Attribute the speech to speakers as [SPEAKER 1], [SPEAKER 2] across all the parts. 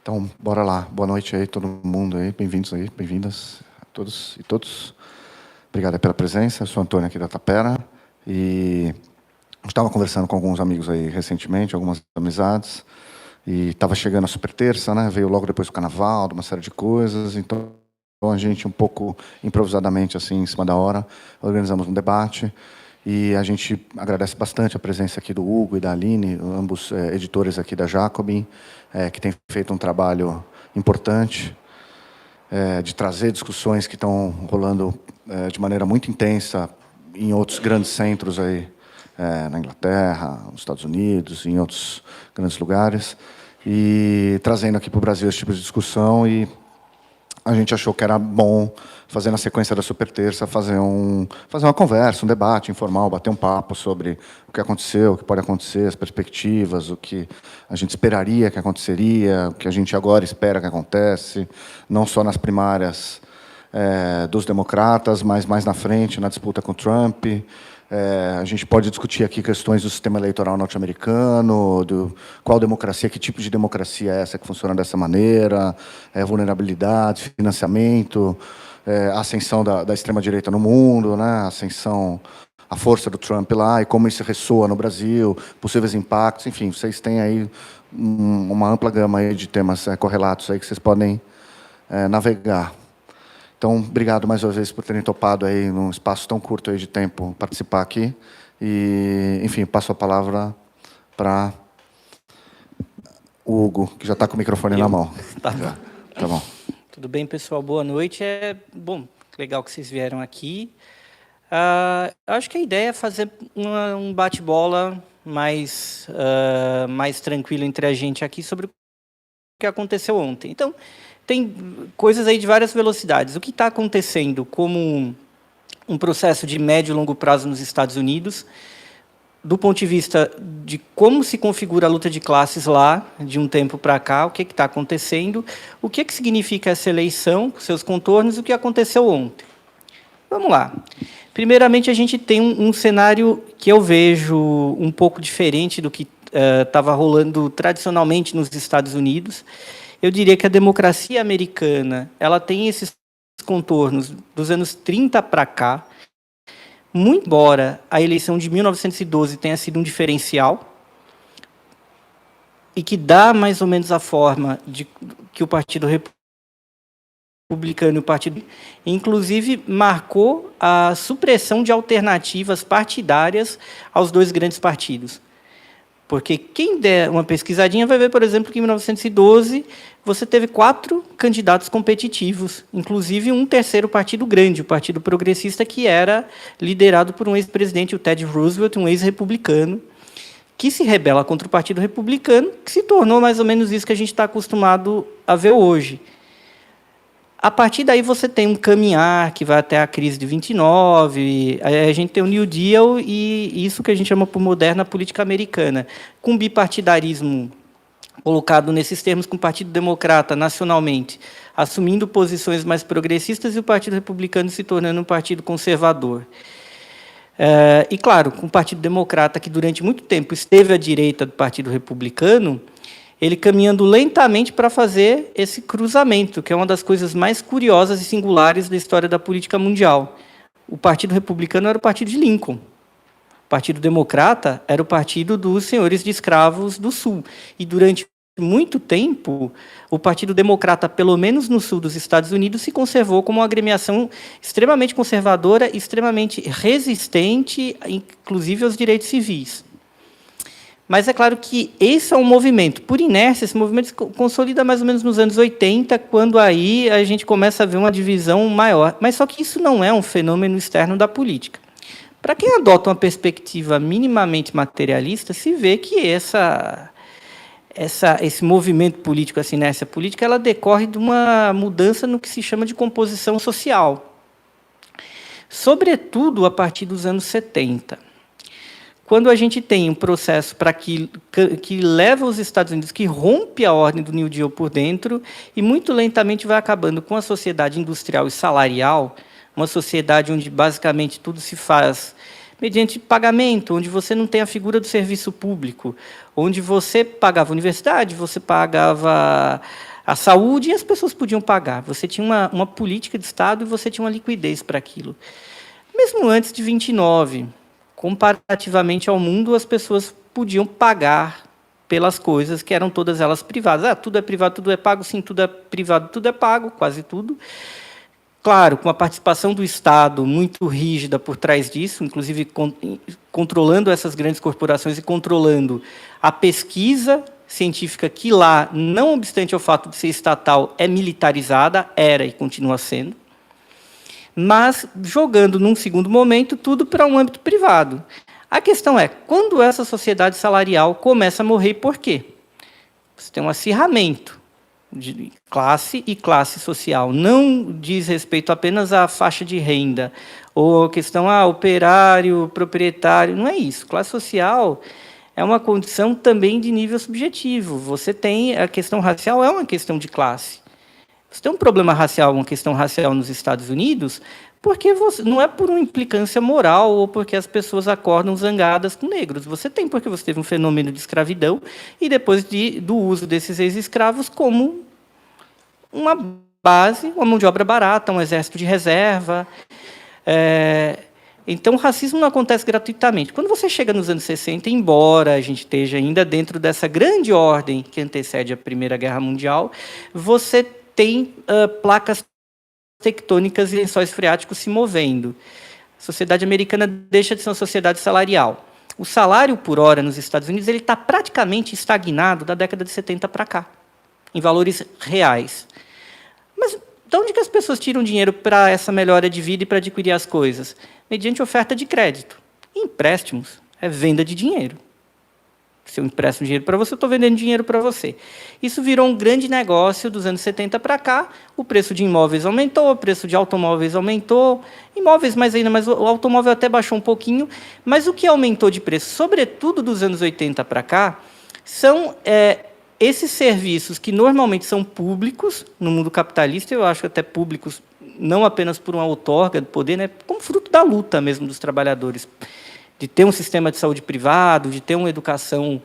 [SPEAKER 1] Então, bora lá. Boa noite aí, todo mundo aí. Bem-vindos aí, bem-vindas a todos e todos. Obrigado aí pela presença. Eu sou Antônio aqui da Tapera. E a gente estava conversando com alguns amigos aí recentemente, algumas amizades. E estava chegando a super terça, né? Veio logo depois do carnaval, de uma série de coisas. Então, a gente, um pouco improvisadamente, assim, em cima da hora, organizamos um debate. E a gente agradece bastante a presença aqui do Hugo e da Aline, ambos editores aqui da Jacobin, que têm feito um trabalho importante de trazer discussões que estão rolando de maneira muito intensa em outros grandes centros aí, na Inglaterra, nos Estados Unidos, em outros grandes lugares, e trazendo aqui para o Brasil esse tipo de discussão. E a gente achou que era bom fazer na sequência da Super Terça, fazer uma conversa, um debate informal, bater um papo sobre o que aconteceu, o que pode acontecer, as perspectivas, o que a gente esperaria que aconteceria, o que a gente agora espera que acontece, não só nas primárias dos democratas, mas mais na frente, na disputa com Trump. A gente pode discutir aqui questões do sistema eleitoral norte-americano, qual democracia, que tipo de democracia é essa que funciona dessa maneira, vulnerabilidade, financiamento, a ascensão da extrema-direita no mundo, né, a força do Trump lá, e como isso ressoa no Brasil, possíveis impactos, enfim, vocês têm aí uma ampla gama aí de temas correlatos aí que vocês podem navegar. Então, obrigado mais uma vez por terem topado aí, num espaço tão curto aí de tempo, participar aqui. E, enfim, passo a palavra para o Hugo, que já está com o microfone na mão.
[SPEAKER 2] Tá bom.
[SPEAKER 1] Tá bom.
[SPEAKER 2] Tudo bem, pessoal? Boa noite. Bom, legal que vocês vieram aqui. Acho que a ideia é fazer um bate-bola mais tranquilo entre a gente aqui sobre o que aconteceu ontem. Então, tem coisas aí de várias velocidades. O que está acontecendo como um processo de médio e longo prazo nos Estados Unidos, do ponto de vista de como se configura a luta de classes lá, de um tempo para cá, o que está acontecendo, o que significa essa eleição, seus contornos, o que aconteceu ontem. Vamos lá. Primeiramente, a gente tem um cenário que eu vejo um pouco diferente do que estava rolando tradicionalmente nos Estados Unidos. Eu diria que a democracia americana ela tem esses contornos dos anos 30 para cá, muito embora a eleição de 1912 tenha sido um diferencial e que dá mais ou menos a forma de que o Partido Republicano e o Partido, inclusive, marcou a supressão de alternativas partidárias aos dois grandes partidos. Porque quem der uma pesquisadinha vai ver, por exemplo, que em 1912 você teve 4 candidatos competitivos, inclusive um terceiro partido grande, o Partido Progressista, que era liderado por um ex-presidente, o Teddy Roosevelt, um ex-republicano, que se rebela contra o Partido Republicano, que se tornou mais ou menos isso que a gente está acostumado a ver hoje. A partir daí você tem um caminhar que vai até a crise de 29, a gente tem o New Deal e isso que a gente chama por moderna política americana, com bipartidarismo colocado nesses termos, com o Partido Democrata nacionalmente assumindo posições mais progressistas e o Partido Republicano se tornando um partido conservador. E, claro, com o Partido Democrata, que durante muito tempo esteve à direita do Partido Republicano, ele caminhando lentamente para fazer esse cruzamento, que é uma das coisas mais curiosas e singulares da história da política mundial. O Partido Republicano era o partido de Lincoln. O Partido Democrata era o partido dos senhores de escravos do Sul. E, durante muito tempo, o Partido Democrata, pelo menos no sul dos Estados Unidos, se conservou como uma agremiação extremamente conservadora, extremamente resistente, inclusive aos direitos civis. Mas é claro que esse é um movimento. Por inércia, esse movimento se consolida mais ou menos nos anos 80, quando aí a gente começa a ver uma divisão maior. Mas só que isso não é um fenômeno externo da política. Para quem adota uma perspectiva minimamente materialista, se vê que esse movimento político, essa inércia política, ela decorre de uma mudança no que se chama de composição social. Sobretudo a partir dos anos 70. Quando a gente tem um processo que leva os Estados Unidos, que rompe a ordem do New Deal por dentro e muito lentamente vai acabando com a sociedade industrial e salarial, uma sociedade onde basicamente tudo se faz mediante pagamento, onde você não tem a figura do serviço público, onde você pagava universidade, você pagava a saúde e as pessoas podiam pagar. Você tinha uma política de Estado e você tinha uma liquidez para aquilo. Mesmo antes de 29, comparativamente ao mundo, as pessoas podiam pagar pelas coisas que eram todas elas privadas. Tudo é privado, tudo é pago. Sim, tudo é privado, tudo é pago, quase tudo. Claro, com a participação do Estado muito rígida por trás disso, inclusive controlando essas grandes corporações e controlando a pesquisa científica que lá, não obstante o fato de ser estatal, é militarizada, era e continua sendo, mas jogando, num segundo momento, tudo para um âmbito privado. A questão é, quando essa sociedade salarial começa a morrer, por quê? Você tem um acirramento de classe e classe social. Não diz respeito apenas à faixa de renda, ou a questão, operário, proprietário, não é isso. Classe social é uma condição também de nível subjetivo. Você tem a questão racial, é uma questão de classe. Você tem um problema racial, uma questão racial nos Estados Unidos, porque não é por uma implicância moral ou porque as pessoas acordam zangadas com negros. Você tem porque você teve um fenômeno de escravidão e depois do uso desses ex-escravos como uma base, uma mão de obra barata, um exército de reserva. Então, o racismo não acontece gratuitamente. Quando você chega nos anos 60, embora a gente esteja ainda dentro dessa grande ordem que antecede a Primeira Guerra Mundial, você tem placas tectônicas e lençóis freáticos se movendo. A sociedade americana deixa de ser uma sociedade salarial. O salário por hora nos Estados Unidos está praticamente estagnado da década de 70 para cá, em valores reais. Mas de onde que as pessoas tiram dinheiro para essa melhora de vida e para adquirir as coisas? Mediante oferta de crédito. Empréstimos é venda de dinheiro. Se eu empresto dinheiro para você, eu estou vendendo dinheiro para você. Isso virou um grande negócio dos anos 70 para cá. O preço de imóveis aumentou, o preço de automóveis aumentou. Imóveis mais ainda, mas o automóvel até baixou um pouquinho. Mas o que aumentou de preço, sobretudo dos anos 80 para cá, são esses serviços que normalmente são públicos no mundo capitalista, eu acho até públicos não apenas por uma outorga do poder, né, como fruto da luta mesmo dos trabalhadores, de ter um sistema de saúde privado, de ter uma educação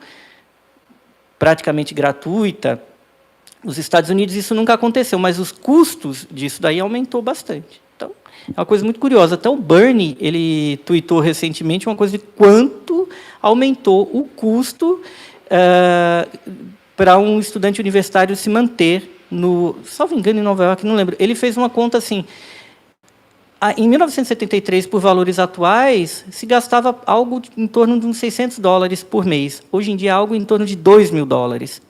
[SPEAKER 2] praticamente gratuita. Nos Estados Unidos isso nunca aconteceu, mas os custos disso daí aumentou bastante. Então, é uma coisa muito curiosa. Até o Bernie, ele tweetou recentemente uma coisa de quanto aumentou o custo para um estudante universitário se manter salvo engano, em Nova York, não lembro. Ele fez uma conta assim. Em 1973, por valores atuais, se gastava algo em torno de uns $600 por mês. Hoje em dia, algo em torno de $2.000.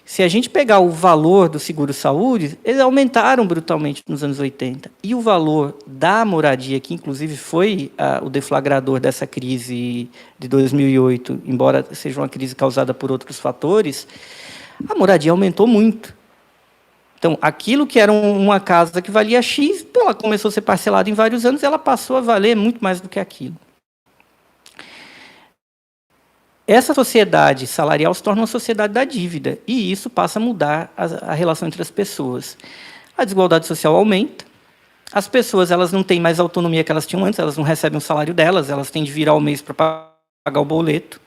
[SPEAKER 2] Se a gente pegar o valor do seguro-saúde, eles aumentaram brutalmente nos anos 80. E o valor da moradia, que inclusive foi o deflagrador dessa crise de 2008, embora seja uma crise causada por outros fatores, a moradia aumentou muito. Então, aquilo que era uma casa que valia X, ela começou a ser parcelada em vários anos, ela passou a valer muito mais do que aquilo. Essa sociedade salarial se torna uma sociedade da dívida, e isso passa a mudar a relação entre as pessoas. A desigualdade social aumenta, as pessoas elas não têm mais a autonomia que elas tinham antes, elas não recebem o salário delas, elas têm de virar ao mês para pagar o boleto,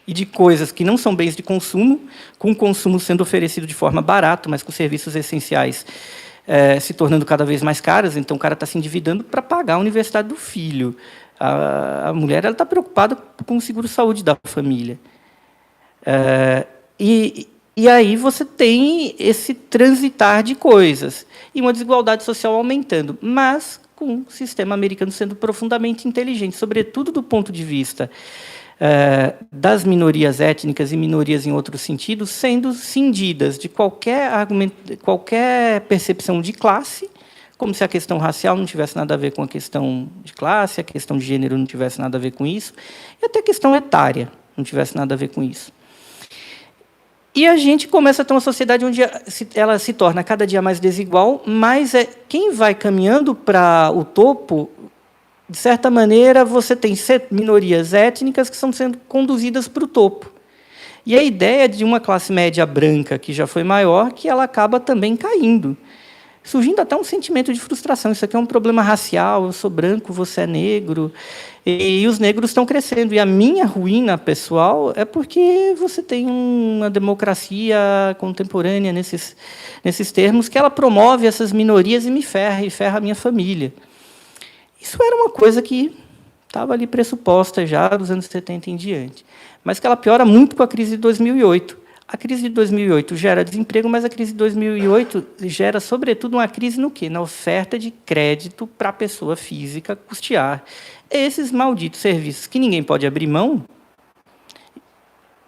[SPEAKER 2] e de coisas que não são bens de consumo, com o consumo sendo oferecido de forma barata, mas com serviços essenciais se tornando cada vez mais caras. Então, o cara está se endividando para pagar a universidade do filho. A mulher está preocupada com o seguro-saúde da família. E aí você tem esse transitar de coisas, e uma desigualdade social aumentando, mas com o sistema americano sendo profundamente inteligente, sobretudo do ponto de vista das minorias étnicas e minorias em outros sentidos, sendo cindidas de qualquer percepção de classe, como se a questão racial não tivesse nada a ver com a questão de classe, a questão de gênero não tivesse nada a ver com isso, e até a questão etária não tivesse nada a ver com isso. E a gente começa a ter uma sociedade onde ela se torna cada dia mais desigual, mas quem vai caminhando para o topo, de certa maneira, você tem minorias étnicas que estão sendo conduzidas para o topo. E a ideia de uma classe média branca, que já foi maior, que ela acaba também caindo. surgindo até um sentimento de frustração. Isso aqui é um problema racial, eu sou branco, você é negro, e os negros estão crescendo. E a minha ruína pessoal é porque você tem uma democracia contemporânea nesses termos, que ela promove essas minorias e ferra a minha família. Isso era uma coisa que estava ali pressuposta já dos anos 70 em diante, mas que ela piora muito com a crise de 2008. A crise de 2008 gera desemprego, mas a crise de 2008 gera, sobretudo, uma crise no quê? Na oferta de crédito para a pessoa física custear esses malditos serviços que ninguém pode abrir mão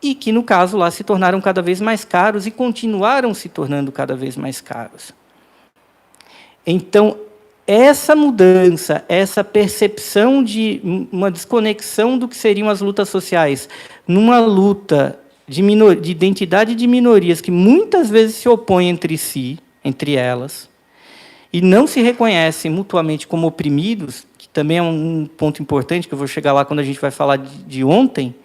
[SPEAKER 2] e que, no caso, lá se tornaram cada vez mais caros e continuaram se tornando cada vez mais caros. Então, essa mudança, essa percepção de uma desconexão do que seriam as lutas sociais numa luta de identidade de minorias que muitas vezes se opõem entre si, entre elas, e não se reconhecem mutuamente como oprimidos, que também é um ponto importante, que eu vou chegar lá quando a gente vai falar de ontem,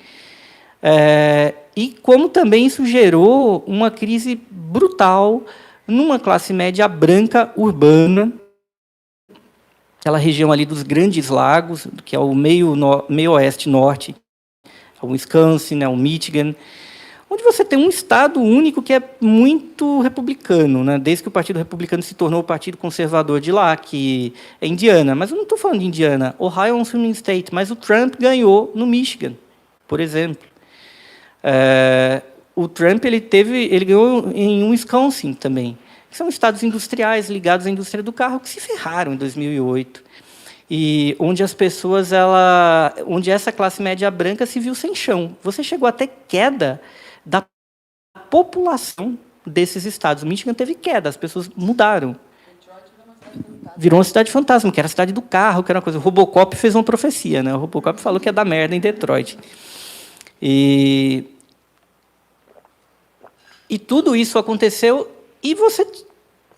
[SPEAKER 2] e como também isso gerou uma crise brutal numa classe média branca urbana, aquela região ali dos Grandes Lagos, que é o meio oeste norte, o Wisconsin, o Michigan, onde você tem um estado único que é muito republicano, né? Desde que o Partido Republicano se tornou o partido conservador de lá, que é Indiana. Mas eu não estou falando de Indiana. Ohio é um swing state, mas o Trump ganhou no Michigan, por exemplo. O Trump ele ganhou em Wisconsin também, que são estados industriais ligados à indústria do carro que se ferraram em 2008. E onde as pessoas, onde essa classe média branca se viu sem chão. Você chegou até queda da população desses estados. O Michigan teve queda, as pessoas mudaram. Virou uma cidade fantasma, que era a cidade do carro, que era uma coisa. O Robocop fez uma profecia, né? O Robocop falou que ia dar merda em Detroit. E tudo isso aconteceu e você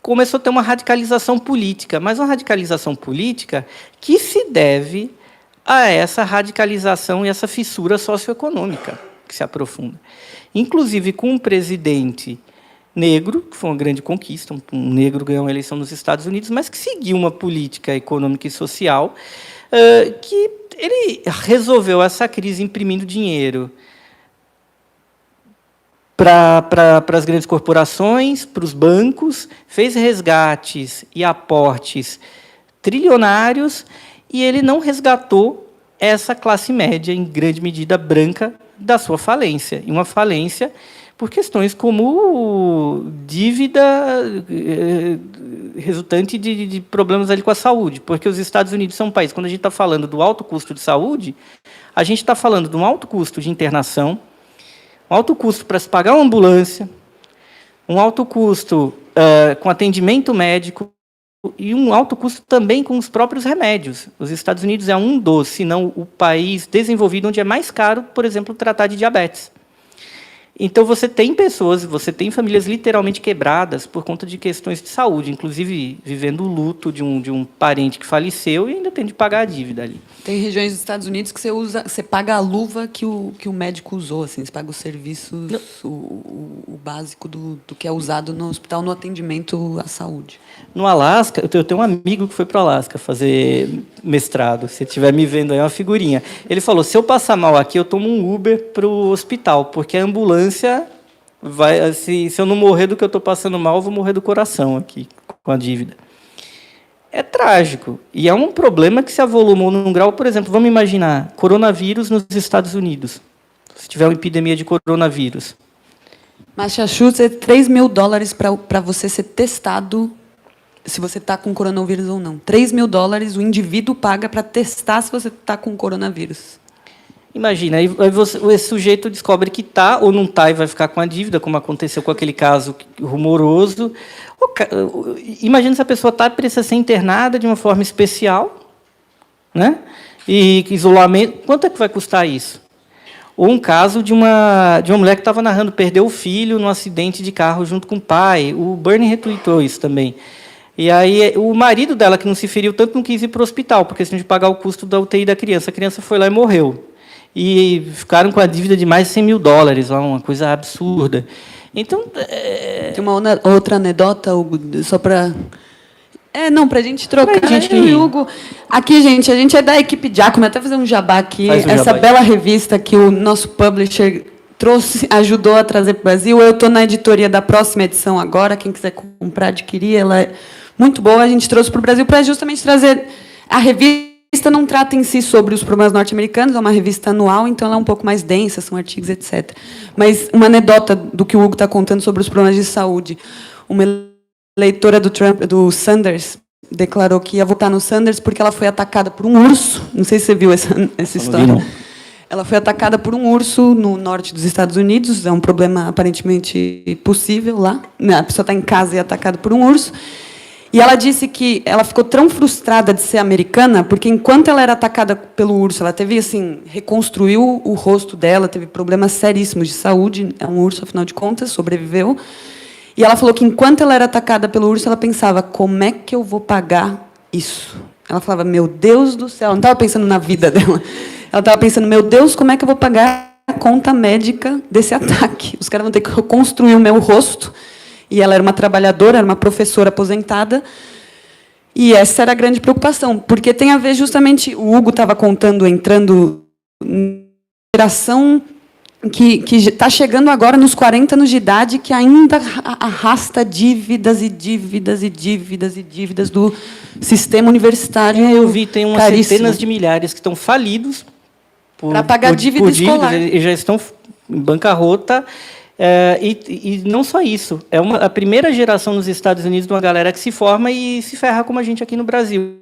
[SPEAKER 2] começou a ter uma radicalização política, mas uma radicalização política que se deve a essa radicalização e essa fissura socioeconômica que se aprofunda. Inclusive com um presidente negro, que foi uma grande conquista, um negro ganhou uma eleição nos Estados Unidos, mas que seguiu uma política econômica e social que ele resolveu essa crise imprimindo dinheiro para as grandes corporações, para os bancos, fez resgates e aportes trilionários, e ele não resgatou essa classe média, em grande medida branca, da sua falência. E uma falência por questões como dívida resultante de problemas ali com a saúde, porque os Estados Unidos são um país, quando a gente está falando do alto custo de saúde, a gente está falando de um alto custo de internação, um alto custo para se pagar uma ambulância, um alto custo com atendimento médico e um alto custo também com os próprios remédios. Os Estados Unidos é um dos, se não o país desenvolvido onde é mais caro, por exemplo, tratar de diabetes. Então, você tem famílias literalmente quebradas por conta de questões de saúde, inclusive vivendo o luto de um parente que faleceu e ainda tem de pagar a dívida ali.
[SPEAKER 3] Tem regiões dos Estados Unidos que você paga a luva que o médico usou, assim, você paga os serviços, o básico do que é usado no hospital no atendimento à saúde.
[SPEAKER 2] No Alasca, eu tenho um amigo que foi para o Alasca fazer mestrado. Se estiver me vendo aí, é uma figurinha. Ele falou, se eu passar mal aqui, eu tomo um Uber para o hospital, porque a ambulância vai... Se eu não morrer do que eu estou passando mal, eu vou morrer do coração aqui, com a dívida. É trágico. E é um problema que se avolumou num grau... Por exemplo, vamos imaginar, coronavírus nos Estados Unidos. Se tiver uma epidemia de coronavírus.
[SPEAKER 3] Massachusetts é $3 mil para você ser testado se você está com coronavírus ou não. $3 mil o indivíduo paga para testar se você está com coronavírus.
[SPEAKER 2] Imagina, aí esse sujeito descobre que está ou não está e vai ficar com a dívida, como aconteceu com aquele caso rumoroso. Imagina se a pessoa precisa ser internada de uma forma especial, né? E isolamento. Quanto é que vai custar isso? Ou um caso de uma mulher que estava narrando, perdeu o filho num acidente de carro junto com o pai. O Bernie retweetou isso também. E aí o marido dela, que não se feriu tanto, não quis ir para o hospital, porque senão de pagar o custo da UTI da criança. A criança foi lá e morreu. E ficaram com a dívida de mais de $100 mil, uma coisa absurda. Então,
[SPEAKER 3] tem uma outra anedota, Hugo, só para Não, pra gente trocar. Eu e o Hugo. Aqui, gente, a gente é da equipe Giacomo, até fazer um jabá aqui. Essa bela revista que o nosso publisher trouxe, ajudou a trazer para o Brasil. Eu estou na editoria da próxima edição agora. Quem quiser comprar, adquirir, ela é muito boa. A gente trouxe para o Brasil para justamente trazer. A revista não trata em si sobre os problemas norte-americanos, é uma revista anual, então ela é um pouco mais densa, são artigos, etc. Mas uma anedota do que o Hugo está contando sobre os problemas de saúde. Uma eleitora do Trump, do Sanders, declarou que ia votar no Sanders porque ela foi atacada por um urso. Não sei se você viu essa história. Não. Ela foi atacada por um urso no norte dos Estados Unidos. É um problema aparentemente possível lá. A pessoa está em casa e é atacada por um urso. E ela disse que ela ficou tão frustrada de ser americana, porque enquanto ela era atacada pelo urso, ela teve assim, reconstruiu o rosto dela, teve problemas seríssimos de saúde. É um urso, afinal de contas, sobreviveu. E ela falou que, enquanto ela era atacada pelo urso, ela pensava, como é que eu vou pagar isso? Ela falava, meu Deus do céu. Ela não estava pensando na vida dela. Ela estava pensando, meu Deus, como é que eu vou pagar a conta médica desse ataque? Os caras vão ter que reconstruir o meu rosto. E ela era uma trabalhadora, era uma professora aposentada. E essa era a grande preocupação, porque tem a ver justamente... O Hugo estava contando, entrando na geração... que está chegando agora nos 40 anos de idade, que ainda arrasta dívidas e dívidas e dívidas e dívidas do sistema universitário.
[SPEAKER 2] Eu vi, tem umas centenas de milhares que estão falidos
[SPEAKER 3] para pagar dívida escolar.
[SPEAKER 2] Eles já estão em bancarrota. E não só isso. É a primeira geração nos Estados Unidos de uma galera que se forma e se ferra como a gente aqui no Brasil.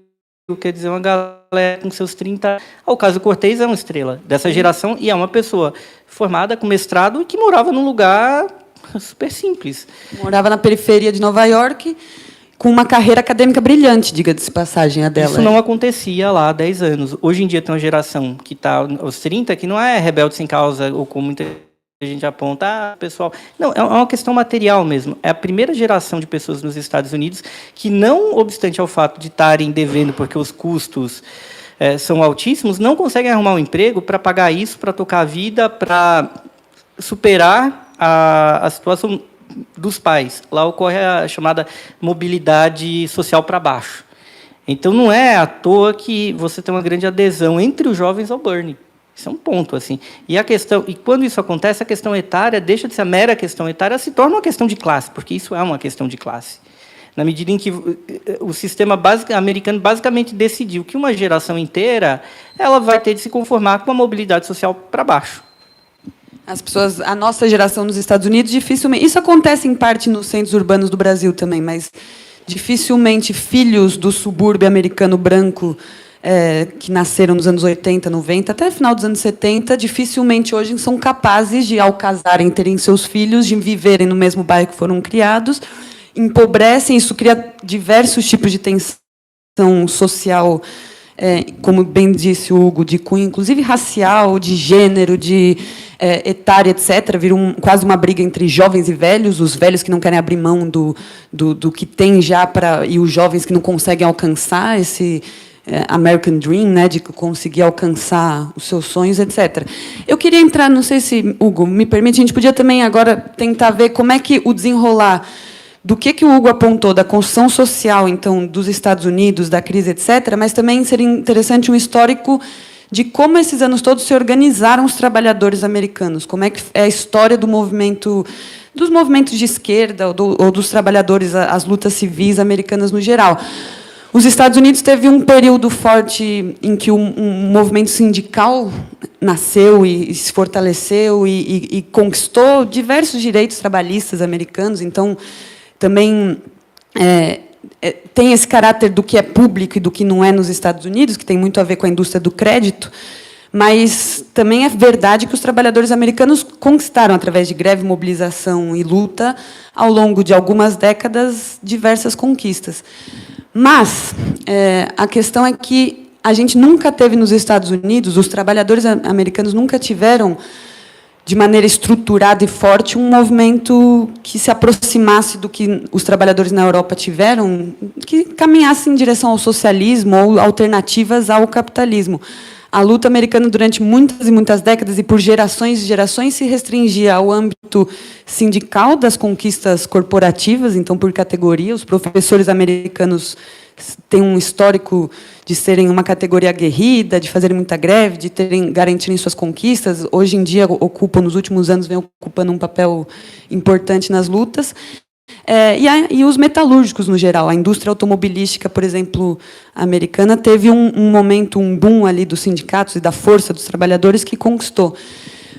[SPEAKER 2] Quer dizer, uma galera com seus 30... O Caso Cortez é uma estrela dessa geração e é uma pessoa formada com mestrado que morava num lugar super simples.
[SPEAKER 3] Morava na periferia de Nova York, com uma carreira acadêmica brilhante, diga-se passagem, a dela.
[SPEAKER 2] Isso não acontecia lá há 10 anos. Hoje em dia tem uma geração que está aos 30, que não é rebelde sem causa, ou como muita gente aponta, pessoal... Não, é uma questão material mesmo. É a primeira geração de pessoas nos Estados Unidos que, não obstante ao fato de estarem devendo, porque os custos são altíssimos, não conseguem arrumar um emprego para pagar isso, para tocar a vida, para superar a situação dos pais. Lá ocorre a chamada mobilidade social para baixo. Então, não é à toa que você tem uma grande adesão entre os jovens ao Bernie. Isso é um ponto, assim. E quando isso acontece, a questão etária deixa de ser a mera questão etária, se torna uma questão de classe, porque isso é uma questão de classe. Na medida em que o sistema americano basicamente decidiu que uma geração inteira ela vai ter de se conformar com a mobilidade social para baixo.
[SPEAKER 3] As pessoas, a nossa geração nos Estados Unidos, dificilmente... Isso acontece, em parte, nos centros urbanos do Brasil também, mas dificilmente filhos do subúrbio americano branco... que nasceram nos anos 80, 90, até final dos anos 70, dificilmente hoje são capazes de, ao casarem, terem seus filhos, de viverem no mesmo bairro que foram criados, empobrecem, isso cria diversos tipos de tensão social, como bem disse o Hugo, de cunho, inclusive racial, de gênero, de etária, etc. Vira quase uma briga entre jovens e velhos, os velhos que não querem abrir mão do que tem já, e os jovens que não conseguem alcançar esse... American Dream, né, de conseguir alcançar os seus sonhos, etc. Eu queria entrar, não sei se, Hugo, me permite, a gente podia também agora tentar ver como é que o desenrolar do que o Hugo apontou, da construção social, então, dos Estados Unidos, da crise, etc., mas também seria interessante um histórico de como esses anos todos se organizaram os trabalhadores americanos, como é que é a história dos movimentos de esquerda ou dos trabalhadores, as lutas civis americanas no geral. Os Estados Unidos teve um período forte em que um movimento sindical nasceu e se fortaleceu e conquistou diversos direitos trabalhistas americanos. Então, também tem esse caráter do que é público e do que não é nos Estados Unidos, que tem muito a ver com a indústria do crédito, mas também é verdade que os trabalhadores americanos conquistaram, através de greve, mobilização e luta, ao longo de algumas décadas, diversas conquistas. Mas a questão é que a gente nunca teve nos Estados Unidos, os trabalhadores americanos nunca tiveram, de maneira estruturada e forte, um movimento que se aproximasse do que os trabalhadores na Europa tiveram, que caminhasse em direção ao socialismo ou alternativas ao capitalismo. a luta americana, durante muitas e muitas décadas, e por gerações e gerações, se restringia ao âmbito sindical das conquistas corporativas, então, por categoria. Os professores americanos têm um histórico de serem uma categoria aguerrida, de fazerem muita greve, de garantirem suas conquistas. Hoje em dia, nos últimos anos, vem ocupando um papel importante nas lutas. E os metalúrgicos, no geral. A indústria automobilística, por exemplo, americana, teve um momento, um boom ali dos sindicatos e da força dos trabalhadores que conquistou.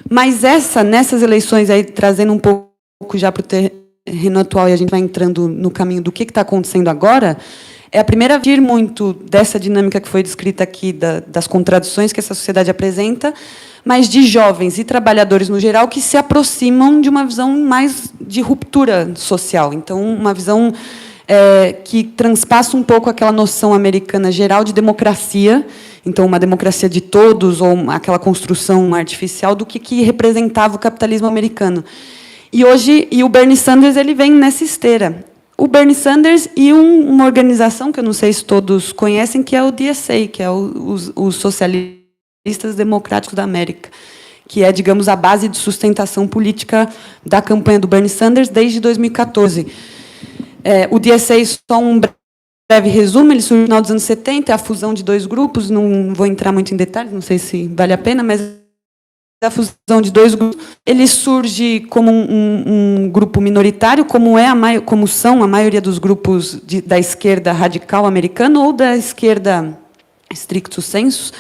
[SPEAKER 3] Mas nessas eleições, aí, trazendo um pouco já para o terreno atual, e a gente vai entrando no caminho do que está acontecendo agora, é a primeira vez muito dessa dinâmica que foi descrita aqui, das contradições que essa sociedade apresenta, mas de jovens e trabalhadores, no geral, que se aproximam de uma visão mais de ruptura social. Então, uma visão que transpassa um pouco aquela noção americana geral de democracia, então, uma democracia de todos, ou aquela construção artificial do que representava o capitalismo americano. E o Bernie Sanders ele vem nessa esteira. O Bernie Sanders e uma organização que eu não sei se todos conhecem, que é o DSA, que é os Socialistas Democráticos da América, que é, digamos, a base de sustentação política da campanha do Bernie Sanders desde 2014. O DSA, só um breve resumo, ele surgiu no final dos anos 70, é a fusão de dois grupos, não vou entrar muito em detalhes, não sei se vale a pena, mas a fusão de dois grupos, ele surge como um grupo minoritário, como são a maioria dos grupos da esquerda radical americana ou da esquerda stricto sensu,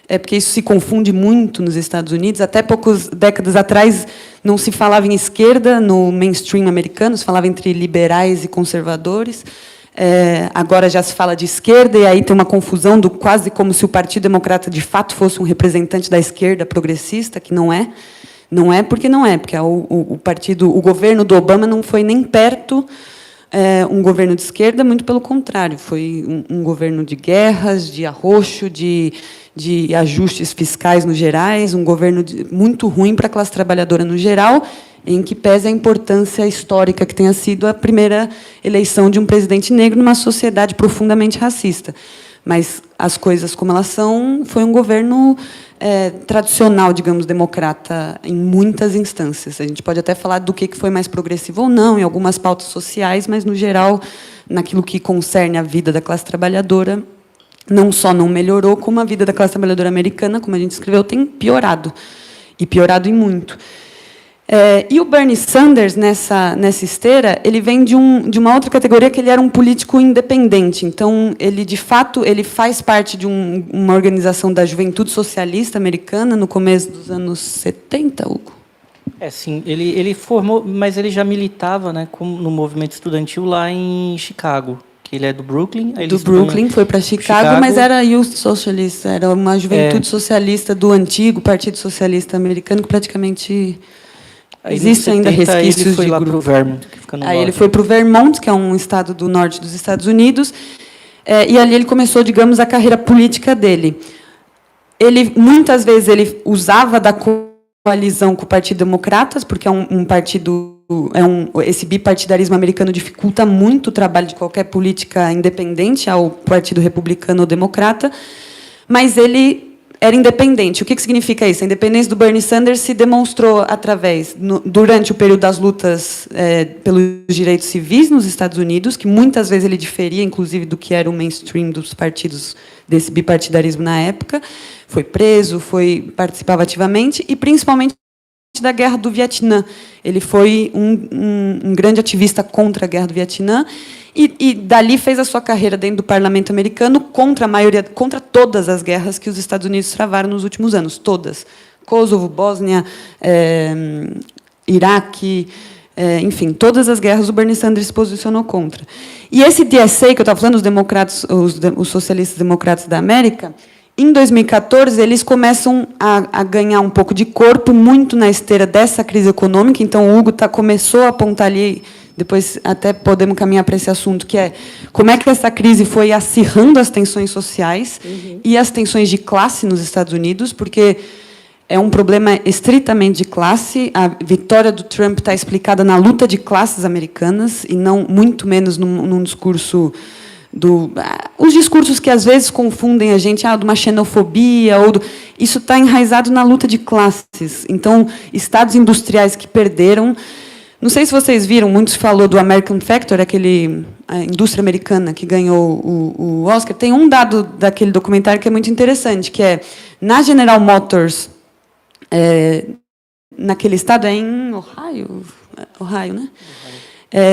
[SPEAKER 3] porque isso se confunde muito nos Estados Unidos. Até poucas décadas atrás não se falava em esquerda no mainstream americano, se falava entre liberais e conservadores. Agora já se fala de esquerda, e aí tem uma confusão quase como se o Partido Democrata de fato fosse um representante da esquerda progressista, que não é. Não é, porque o governo do Obama não foi nem perto um governo de esquerda, muito pelo contrário, foi um governo de guerras, de arroxo, de ajustes fiscais no gerais, um governo muito ruim para a classe trabalhadora no geral, em que pese a importância histórica que tenha sido a primeira eleição de um presidente negro numa sociedade profundamente racista. Mas as coisas como elas são, foi um governo tradicional, digamos, democrata, em muitas instâncias. A gente pode até falar do que foi mais progressivo ou não, em algumas pautas sociais, mas, no geral, naquilo que concerne a vida da classe trabalhadora, não só não melhorou, como a vida da classe trabalhadora americana, como a gente escreveu, tem piorado, e piorado e muito. E o Bernie Sanders, nessa esteira, ele vem de uma outra categoria, que ele era um político independente. Então, ele, de fato, ele faz parte de uma organização da Juventude Socialista Americana, no começo dos anos 70, Hugo?
[SPEAKER 2] Sim, ele formou, mas ele já militava, né, no movimento estudantil lá em Chicago, que ele é do Brooklyn.
[SPEAKER 3] Do Brooklyn, foi para Chicago, mas era Youth Socialist, era uma juventude socialista do antigo Partido Socialista Americano, que praticamente... Existe ainda resquícios
[SPEAKER 2] ele foi
[SPEAKER 3] de
[SPEAKER 2] lá para o Vermont, que fica no norte.
[SPEAKER 3] Ele foi para o Vermont, que é um estado do norte dos Estados Unidos, e ali ele começou, digamos, a carreira política dele. Muitas vezes ele usava da coalizão com o Partido Democratas, porque é um partido, esse bipartidarismo americano dificulta muito o trabalho de qualquer política independente ao Partido Republicano ou Democrata, mas ele era independente. O que significa isso? A independência do Bernie Sanders se demonstrou durante o período das lutas pelos direitos civis nos Estados Unidos, que muitas vezes ele diferia, inclusive, do que era o mainstream dos partidos desse bipartidarismo na época. Foi preso, participava ativamente, e principalmente da Guerra do Vietnã. Ele foi um grande ativista contra a Guerra do Vietnã, e dali fez a sua carreira dentro do parlamento americano contra todas as guerras que os Estados Unidos travaram nos últimos anos, todas. Kosovo, Bósnia, Iraque, enfim, todas as guerras o Bernie Sanders se posicionou contra. E esse DSA que eu estava falando, os socialistas democratas da América, em 2014, eles começam a ganhar um pouco de corpo, muito na esteira dessa crise econômica. Então, o Hugo começou a apontar ali, depois até podemos caminhar para esse assunto, que é como é que essa crise foi acirrando as tensões sociais e as tensões de classe nos Estados Unidos, porque é um problema estritamente de classe. A vitória do Trump está explicada na luta de classes americanas, e não muito menos num discurso os discursos que às vezes confundem a gente, de uma xenofobia, isso está enraizado na luta de classes. Então, estados industriais que perderam. Não sei se vocês viram, muitos falou do American Factor, a indústria americana que ganhou o Oscar. Tem um dado daquele documentário que é muito interessante, que é, na General Motors, naquele estado, é em Ohio, né?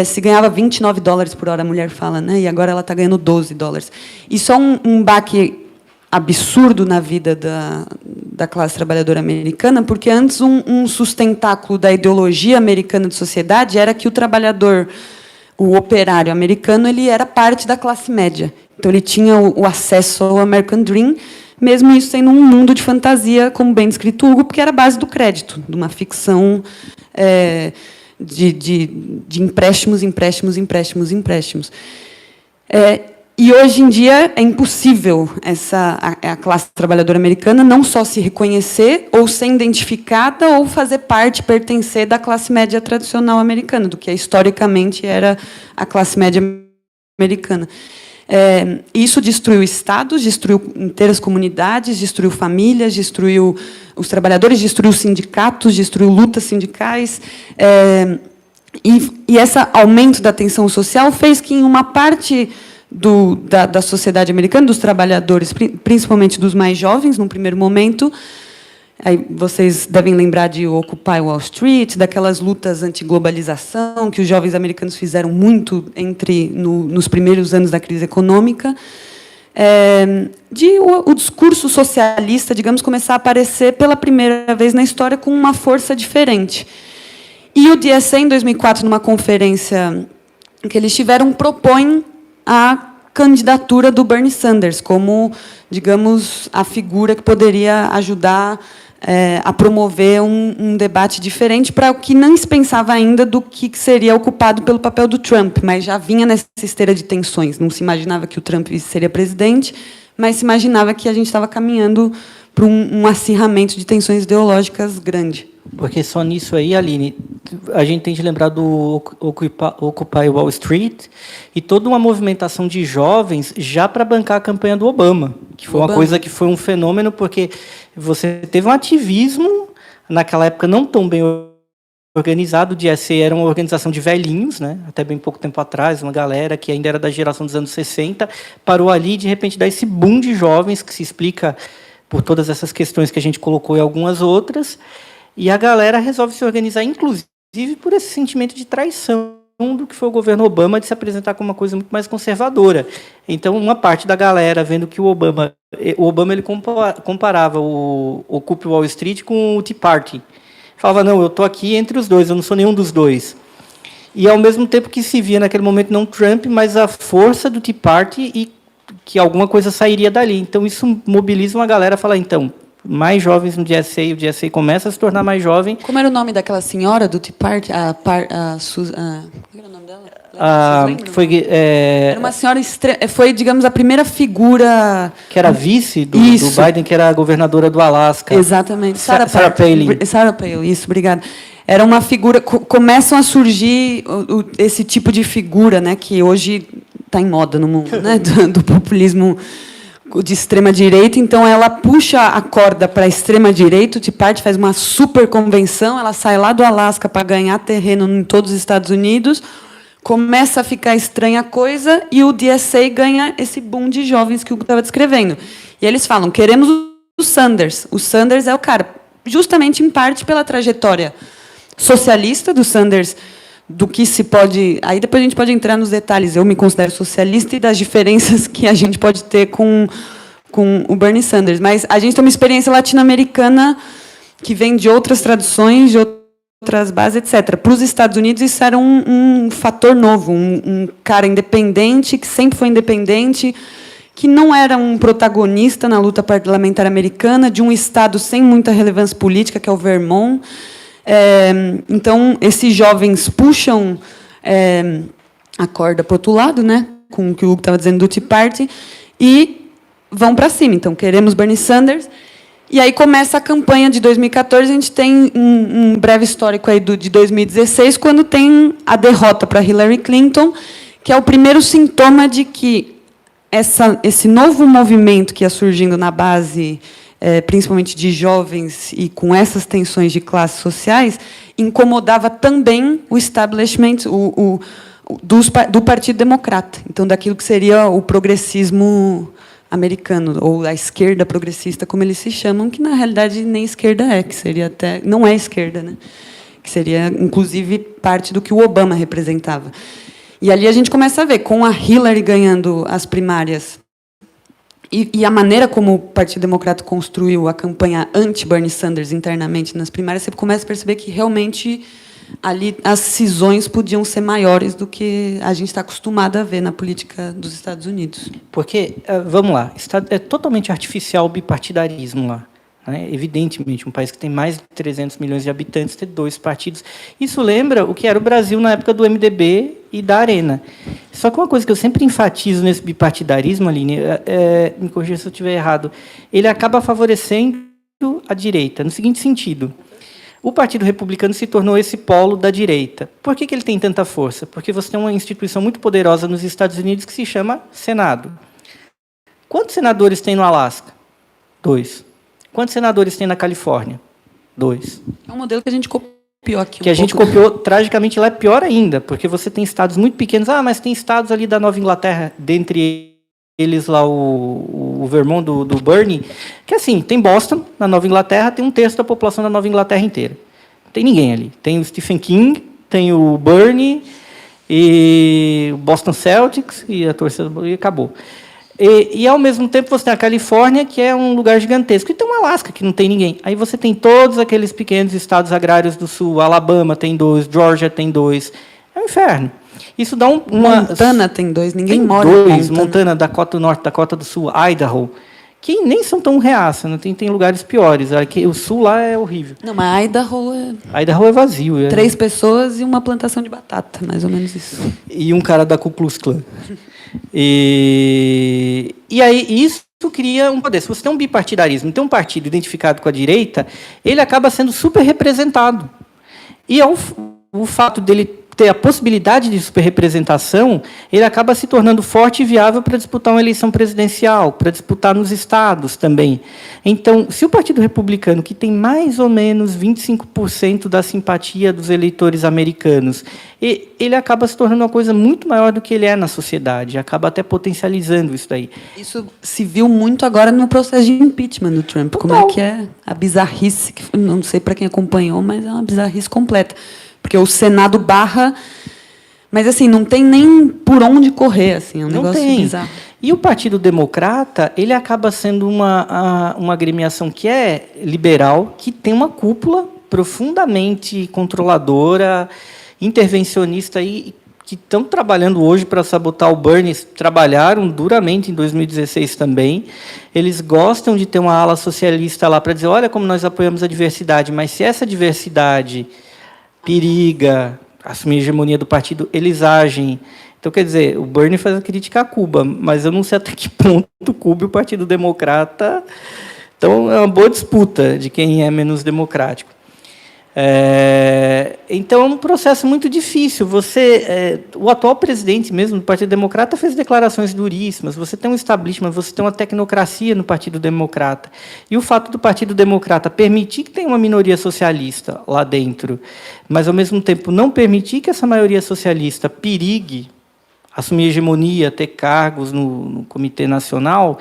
[SPEAKER 3] Se ganhava $29 por hora, a mulher fala, né? E agora ela está ganhando $12. Isso é um baque absurdo na vida da classe trabalhadora americana, porque antes um sustentáculo da ideologia americana de sociedade era que o trabalhador, o operário americano, ele era parte da classe média. Então, ele tinha o acesso ao American Dream, mesmo isso sendo um mundo de fantasia, como bem descrito Hugo, porque era a base do crédito, de uma ficção de empréstimos. E, hoje em dia, é impossível a classe trabalhadora americana não só se reconhecer, ou ser identificada, ou fazer parte, pertencer da classe média tradicional americana, do que historicamente era a classe média americana. Isso destruiu estados, destruiu inteiras comunidades, destruiu famílias, destruiu os trabalhadores, destruiu sindicatos, destruiu lutas sindicais. E esse aumento da tensão social fez que, em uma parte da sociedade americana, dos trabalhadores, principalmente dos mais jovens, num primeiro momento, aí vocês devem lembrar de Occupy Wall Street, daquelas lutas anti-globalização que os jovens americanos fizeram muito nos primeiros anos da crise econômica, o discurso socialista, digamos, começar a aparecer pela primeira vez na história com uma força diferente. E o DSA, em 2004, numa conferência que eles tiveram, propõe a candidatura do Bernie Sanders como, digamos, a figura que poderia ajudar a promover um debate diferente para o que não se pensava ainda do que seria ocupado pelo papel do Trump, mas já vinha nessa esteira de tensões. Não se imaginava que o Trump seria presidente, mas se imaginava que a gente estava caminhando para um acirramento de tensões ideológicas grande.
[SPEAKER 2] Porque só nisso aí, Aline, a gente tem de lembrar do Occupy Wall Street e toda uma movimentação de jovens já para bancar a campanha do Obama, que foi uma coisa que foi um fenômeno, porque você teve um ativismo, naquela época não tão bem organizado. O DSA era uma organização de velhinhos, né? Até bem pouco tempo atrás, uma galera que ainda era da geração dos anos 60, parou ali e, de repente, dá esse boom de jovens, que se explica por todas essas questões que a gente colocou e algumas outras. E a galera resolve se organizar, inclusive, por esse sentimento de traição do que foi o governo Obama, de se apresentar como uma coisa muito mais conservadora. Então, uma parte da galera, vendo que o Obama ele comparava o Occupy Wall Street com o Tea Party. Falava, não, eu estou aqui entre os dois, eu não sou nenhum dos dois. E, ao mesmo tempo que se via naquele momento, não Trump, mas a força do Tea Party e que alguma coisa sairia dali. Então, isso mobiliza uma galera a falar, então, mais jovens no DSA, e o DSA começa a se tornar mais jovem.
[SPEAKER 3] Como era o nome daquela senhora do Tea Party? Como era o nome dela? Era uma senhora foi, digamos, a primeira figura... Que era
[SPEAKER 2] vice do Biden, que era a governadora do Alasca.
[SPEAKER 3] Exatamente.
[SPEAKER 2] Sarah Palin.
[SPEAKER 3] Sarah Palin, isso, obrigada. Era uma figura... Começam a surgir esse tipo de figura, né, que hoje está em moda no mundo, né, do populismo de extrema-direita. Então, ela puxa a corda para a extrema-direita, o Tea Party faz uma super convenção, ela sai lá do Alasca para ganhar terreno em todos os Estados Unidos, começa a ficar estranha a coisa, e o DSA ganha esse boom de jovens que o Hugo estava descrevendo. E eles falam, queremos o Sanders. O Sanders é o cara, justamente, em parte, pela trajetória socialista do Sanders, do que se pode... Aí depois a gente pode entrar nos detalhes. Eu me considero socialista e das diferenças que a gente pode ter com o Bernie Sanders. Mas a gente tem uma experiência latino-americana que vem de outras tradições, de outras bases, etc. Para os Estados Unidos, isso era um fator novo, um cara independente, que sempre foi independente, que não era um protagonista na luta parlamentar americana, de um estado sem muita relevância política, que é o Vermont. Então, esses jovens puxam a corda para o outro lado, né, com o que o Hugo estava dizendo do Tea Party, e vão para cima. Então, queremos Bernie Sanders. E aí começa a campanha de 2014, a gente tem um breve histórico aí de 2016, quando tem a derrota para Hillary Clinton, que é o primeiro sintoma de que esse novo movimento que ia surgindo na base, principalmente de jovens, e com essas tensões de classes sociais, incomodava também o establishment do Partido Democrata, então, daquilo que seria o progressismo americano, ou a esquerda progressista, como eles se chamam, que, na realidade, nem esquerda que seria até... Não é esquerda, né? Que seria, inclusive, parte do que o Obama representava. E ali a gente começa a ver, com a Hillary ganhando as primárias, e a maneira como o Partido Democrata construiu a campanha anti-Bernie Sanders internamente nas primárias, você começa a perceber que, realmente, ali as cisões podiam ser maiores do que a gente está acostumado a ver na política dos Estados Unidos.
[SPEAKER 2] Porque, vamos lá, é totalmente artificial o bipartidarismo lá. Né? Evidentemente, um país que tem mais de 300 milhões de habitantes ter 2 partidos. Isso lembra o que era o Brasil na época do MDB e da Arena. Só que uma coisa que eu sempre enfatizo nesse bipartidarismo, Aline, me corrija se eu estiver errado, ele acaba favorecendo a direita, no seguinte sentido. O Partido Republicano se tornou esse polo da direita. Por que ele tem tanta força? Porque você tem uma instituição muito poderosa nos Estados Unidos que se chama Senado. Quantos senadores tem no Alasca? 2. Quantos senadores tem na Califórnia? 2.
[SPEAKER 3] É um modelo que a gente copiou aqui.
[SPEAKER 2] Que a gente copiou, tragicamente, lá é pior ainda, porque você tem estados muito pequenos. Mas tem estados ali da Nova Inglaterra, dentre eles lá o Vermont do Bernie, que assim, tem Boston, na Nova Inglaterra, tem 1/3 da população da Nova Inglaterra inteira. Não tem ninguém ali. Tem o Stephen King, tem o Bernie, e o Boston Celtics, e a torcida, e acabou. E, ao mesmo tempo, você tem a Califórnia, que é um lugar gigantesco, e tem o Alasca, que não tem ninguém. Aí você tem todos aqueles pequenos estados agrários do sul, Alabama tem 2, Georgia tem 2. É um inferno. Isso dá uma...
[SPEAKER 3] Montana tem 2, ninguém
[SPEAKER 2] tem
[SPEAKER 3] mora
[SPEAKER 2] em
[SPEAKER 3] em
[SPEAKER 2] Montana, Dakota do Norte, Dakota do Sul, Idaho, que nem são tão reaça, né? Tem lugares piores. O sul lá é horrível.
[SPEAKER 3] Não, mas Idaho
[SPEAKER 2] é vazio.
[SPEAKER 3] 3 pessoas e uma plantação de batata, mais ou menos isso.
[SPEAKER 2] E um cara da Ku Klux Klan. E aí, isso cria um poder. Se você tem um bipartidarismo, tem um partido identificado com a direita, ele acaba sendo super representado. E o fato dele ter a possibilidade de superrepresentação, ele acaba se tornando forte e viável para disputar uma eleição presidencial, para disputar nos estados também. Então, se o Partido Republicano, que tem mais ou menos 25% da simpatia dos eleitores americanos, ele acaba se tornando uma coisa muito maior do que ele é na sociedade, acaba até potencializando isso daí.
[SPEAKER 3] Isso se viu muito agora no processo de impeachment do Trump. Como é que é a bizarrice, que não sei para quem acompanhou, mas é uma bizarrice completa. Porque o Senado barra, mas assim, não tem nem por onde correr, assim, é um negócio bizarro.
[SPEAKER 2] E o Partido Democrata, ele acaba sendo uma agremiação que é liberal, que tem uma cúpula profundamente controladora, intervencionista, e que estão trabalhando hoje para sabotar o Bernie, trabalharam duramente em 2016 também. Eles gostam de ter uma ala socialista lá para dizer, olha como nós apoiamos a diversidade, mas se essa diversidade periga assumir a hegemonia do partido, eles agem. Então, quer dizer, o Bernie faz a crítica a Cuba, mas eu não sei até que ponto Cuba e o Partido Democrata... Então, é uma boa disputa de quem é menos democrático. Então, é um processo muito difícil. O atual presidente mesmo do Partido Democrata fez declarações duríssimas. Você tem um establishment, você tem uma tecnocracia no Partido Democrata. E o fato do Partido Democrata permitir que tenha uma minoria socialista lá dentro, mas, ao mesmo tempo, não permitir que essa maioria socialista perigue assumir hegemonia, ter cargos no Comitê Nacional,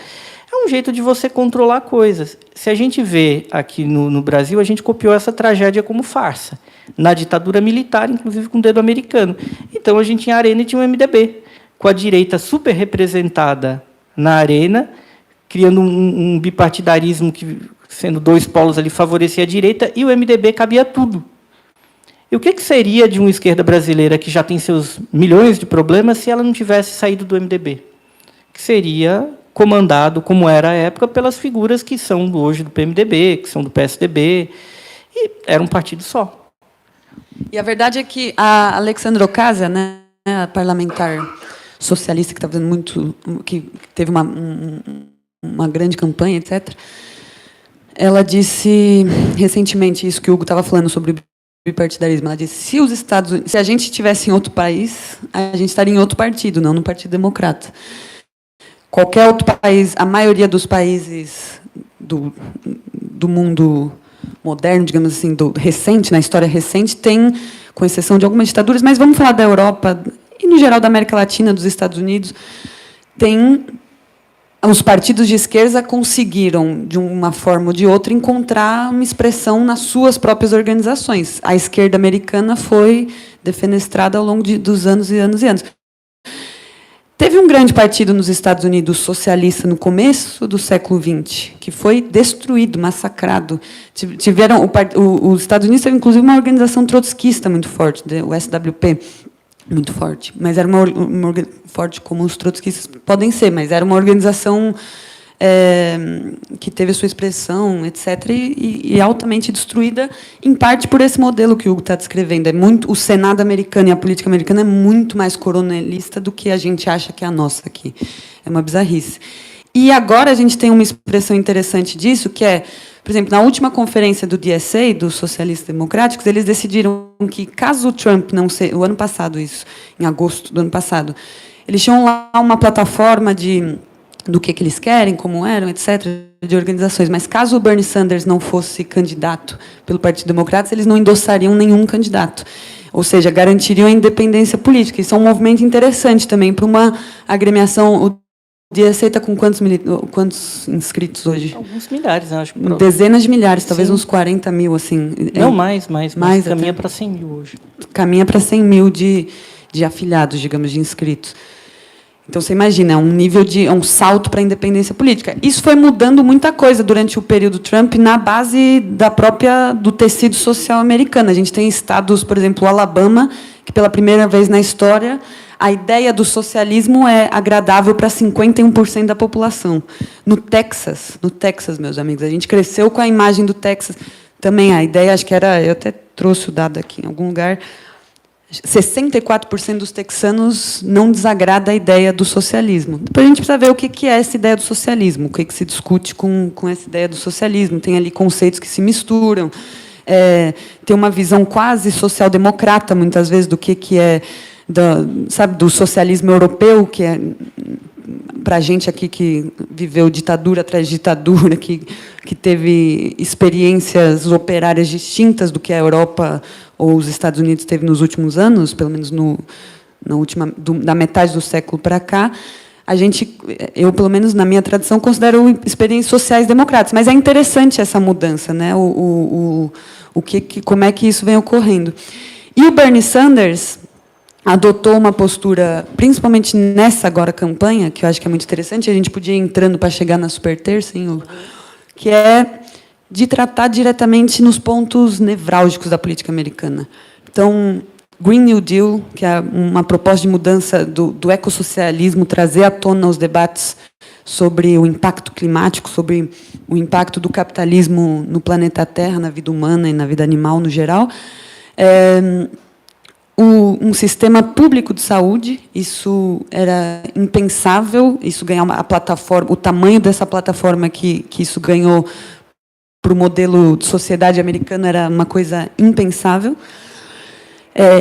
[SPEAKER 2] é um jeito de você controlar coisas. Se a gente vê aqui no Brasil, a gente copiou essa tragédia como farsa. Na ditadura militar, inclusive com o dedo americano. Então, a gente tinha a Arena e tinha o MDB, com a direita super representada na Arena, criando um bipartidarismo que, sendo 2 polos ali, favorecia a direita, e o MDB cabia tudo. E o que seria de uma esquerda brasileira que já tem seus milhões de problemas se ela não tivesse saído do MDB? Que seria comandado, como era à época, pelas figuras que são hoje do PMDB, que são do PSDB, e era um partido só.
[SPEAKER 3] E a verdade é que a Alexandra Ocasio, né, a parlamentar socialista que está fazendo muito, que teve uma grande campanha, etc., ela disse recentemente isso que o Hugo estava falando sobre o bipartidarismo. Ela disse: se os Estados Unidos, se a gente estivesse em outro país, a gente estaria em outro partido, não no Partido Democrata. qualquer outro país, a maioria dos países do mundo moderno, digamos assim, do recente, na história recente, tem, com exceção de algumas ditaduras, mas vamos falar da Europa e, no geral, da América Latina, dos Estados Unidos, os partidos de esquerda conseguiram, de uma forma ou de outra, encontrar uma expressão nas suas próprias organizações. A esquerda americana foi defenestrada ao longo dos anos e anos e anos. Teve um grande partido nos Estados Unidos socialista no começo do século XX, que foi destruído, massacrado. Os Estados Unidos teve, inclusive, uma organização trotskista muito forte, o SWP, muito forte. Mas era uma forte como os trotskistas podem ser, mas era uma organização que teve a sua expressão, etc., e altamente destruída, em parte por esse modelo que o Hugo está descrevendo. O Senado americano e a política americana é muito mais coronelista do que a gente acha que é a nossa aqui. É uma bizarrice. E agora a gente tem uma expressão interessante disso, que é, por exemplo, na última conferência do DSA, dos Socialistas Democráticos, eles decidiram que, caso o Trump não seja... O ano passado, isso, em agosto do ano passado, eles tinham lá uma plataforma do que eles querem, como eram, etc., de organizações. Mas, caso o Bernie Sanders não fosse candidato pelo Partido Democrata, eles não endossariam nenhum candidato. Ou seja, garantiriam a independência política. Isso é um movimento interessante também para uma agremiação. O DSA está com quantos inscritos hoje?
[SPEAKER 2] Alguns milhares, acho.
[SPEAKER 3] Dezenas de milhares, talvez
[SPEAKER 2] Sim.
[SPEAKER 3] uns 40 mil. Assim.
[SPEAKER 2] Não, mais caminha
[SPEAKER 3] até.
[SPEAKER 2] para 100 mil hoje.
[SPEAKER 3] Caminha para 100 mil de afiliados, digamos, de inscritos. Então, você imagina, é um nível é um salto para a independência política. Isso foi mudando muita coisa durante o período Trump na base do tecido social americano. A gente tem estados, por exemplo, o Alabama, que, pela primeira vez na história, a ideia do socialismo é agradável para 51% da população. No Texas, meus amigos, a gente cresceu com a imagem do Texas. Também a ideia, acho que era... Eu até trouxe o dado aqui em algum lugar... 64% dos texanos não desagrada a ideia do socialismo. Depois a gente precisa ver o que é essa ideia do socialismo, o que se discute com essa ideia do socialismo. Tem ali conceitos que se misturam. Tem uma visão quase social-democrata, muitas vezes, do que é do socialismo europeu, que é, para a gente aqui que viveu ditadura atrás de ditadura, que teve experiências operárias distintas do que a Europa ou os Estados Unidos teve nos últimos anos, pelo menos da metade do século para cá, eu, pelo menos na minha tradição, considero experiências sociais democráticas. Mas é interessante essa mudança, né? Como é que isso vem ocorrendo. E o Bernie Sanders adotou uma postura, principalmente nessa agora campanha, que eu acho que é muito interessante, a gente podia ir entrando para chegar na super terça, hein, que é de tratar diretamente nos pontos nevrálgicos da política americana. Então, Green New Deal, que é uma proposta de mudança do ecossocialismo, trazer à tona os debates sobre o impacto climático, sobre o impacto do capitalismo no planeta Terra, na vida humana e na vida animal no geral. Um sistema público de saúde, isso era impensável, isso ganhar a plataforma, o tamanho dessa plataforma que isso ganhou para o modelo de sociedade americano era uma coisa impensável.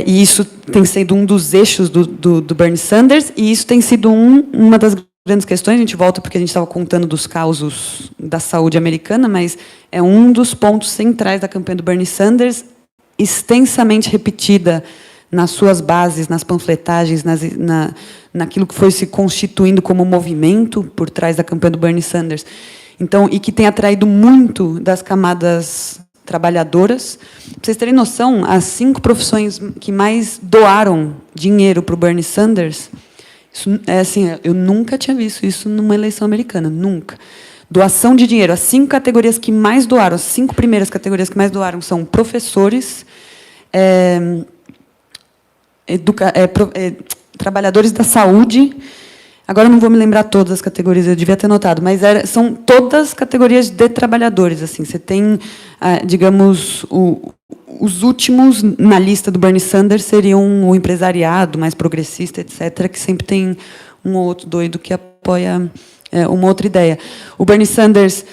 [SPEAKER 3] E isso tem sido um dos eixos do Bernie Sanders, e isso tem sido uma das grandes questões. A gente volta porque a gente estava contando dos causos da saúde americana, mas é um dos pontos centrais da campanha do Bernie Sanders, extensamente repetida nas suas bases, nas panfletagens, naquilo que foi se constituindo como movimento por trás da campanha do Bernie Sanders. Então, e que tem atraído muito das camadas trabalhadoras. Para vocês terem noção, as 5 profissões que mais doaram dinheiro para o Bernie Sanders, isso, eu nunca tinha visto isso numa eleição americana, nunca. Doação de dinheiro, as 5 categorias que mais doaram, as 5 primeiras categorias que mais doaram são professores, trabalhadores da saúde. Agora não vou me lembrar todas as categorias, eu devia ter notado, mas são todas categorias de trabalhadores. Assim, você tem, digamos, os últimos na lista do Bernie Sanders seriam o empresariado mais progressista, etc., que sempre tem um ou outro doido que apoia uma outra ideia. O Bernie Sanders,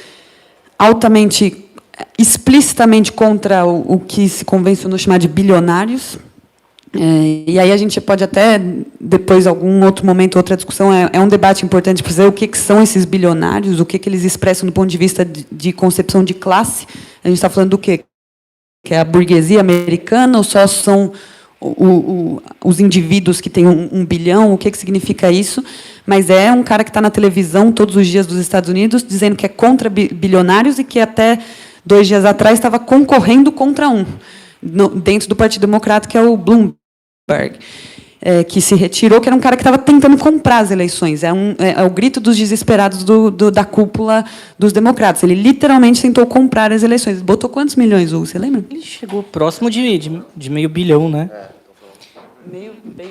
[SPEAKER 3] explicitamente contra o que se convencionou chamar de bilionários. E aí a gente pode até, depois, algum outro momento, outra discussão, é um debate importante para dizer o que são esses bilionários, o que eles expressam do ponto de vista de concepção de classe. A gente está falando do quê? Que é a burguesia americana, ou só são os indivíduos que têm 1 bilhão, o que significa isso? Mas é um cara que está na televisão todos os dias dos Estados Unidos, dizendo que é contra bilionários e que até 2 dias atrás estava concorrendo contra dentro do Partido Democrata, que é o Bloomberg, que se retirou, que era um cara que estava tentando comprar as eleições. É o grito dos desesperados da cúpula dos democratas. Ele literalmente tentou comprar as eleições. Botou quantos milhões, Hugo? Você lembra?
[SPEAKER 2] Ele chegou próximo de meio bilhão, né?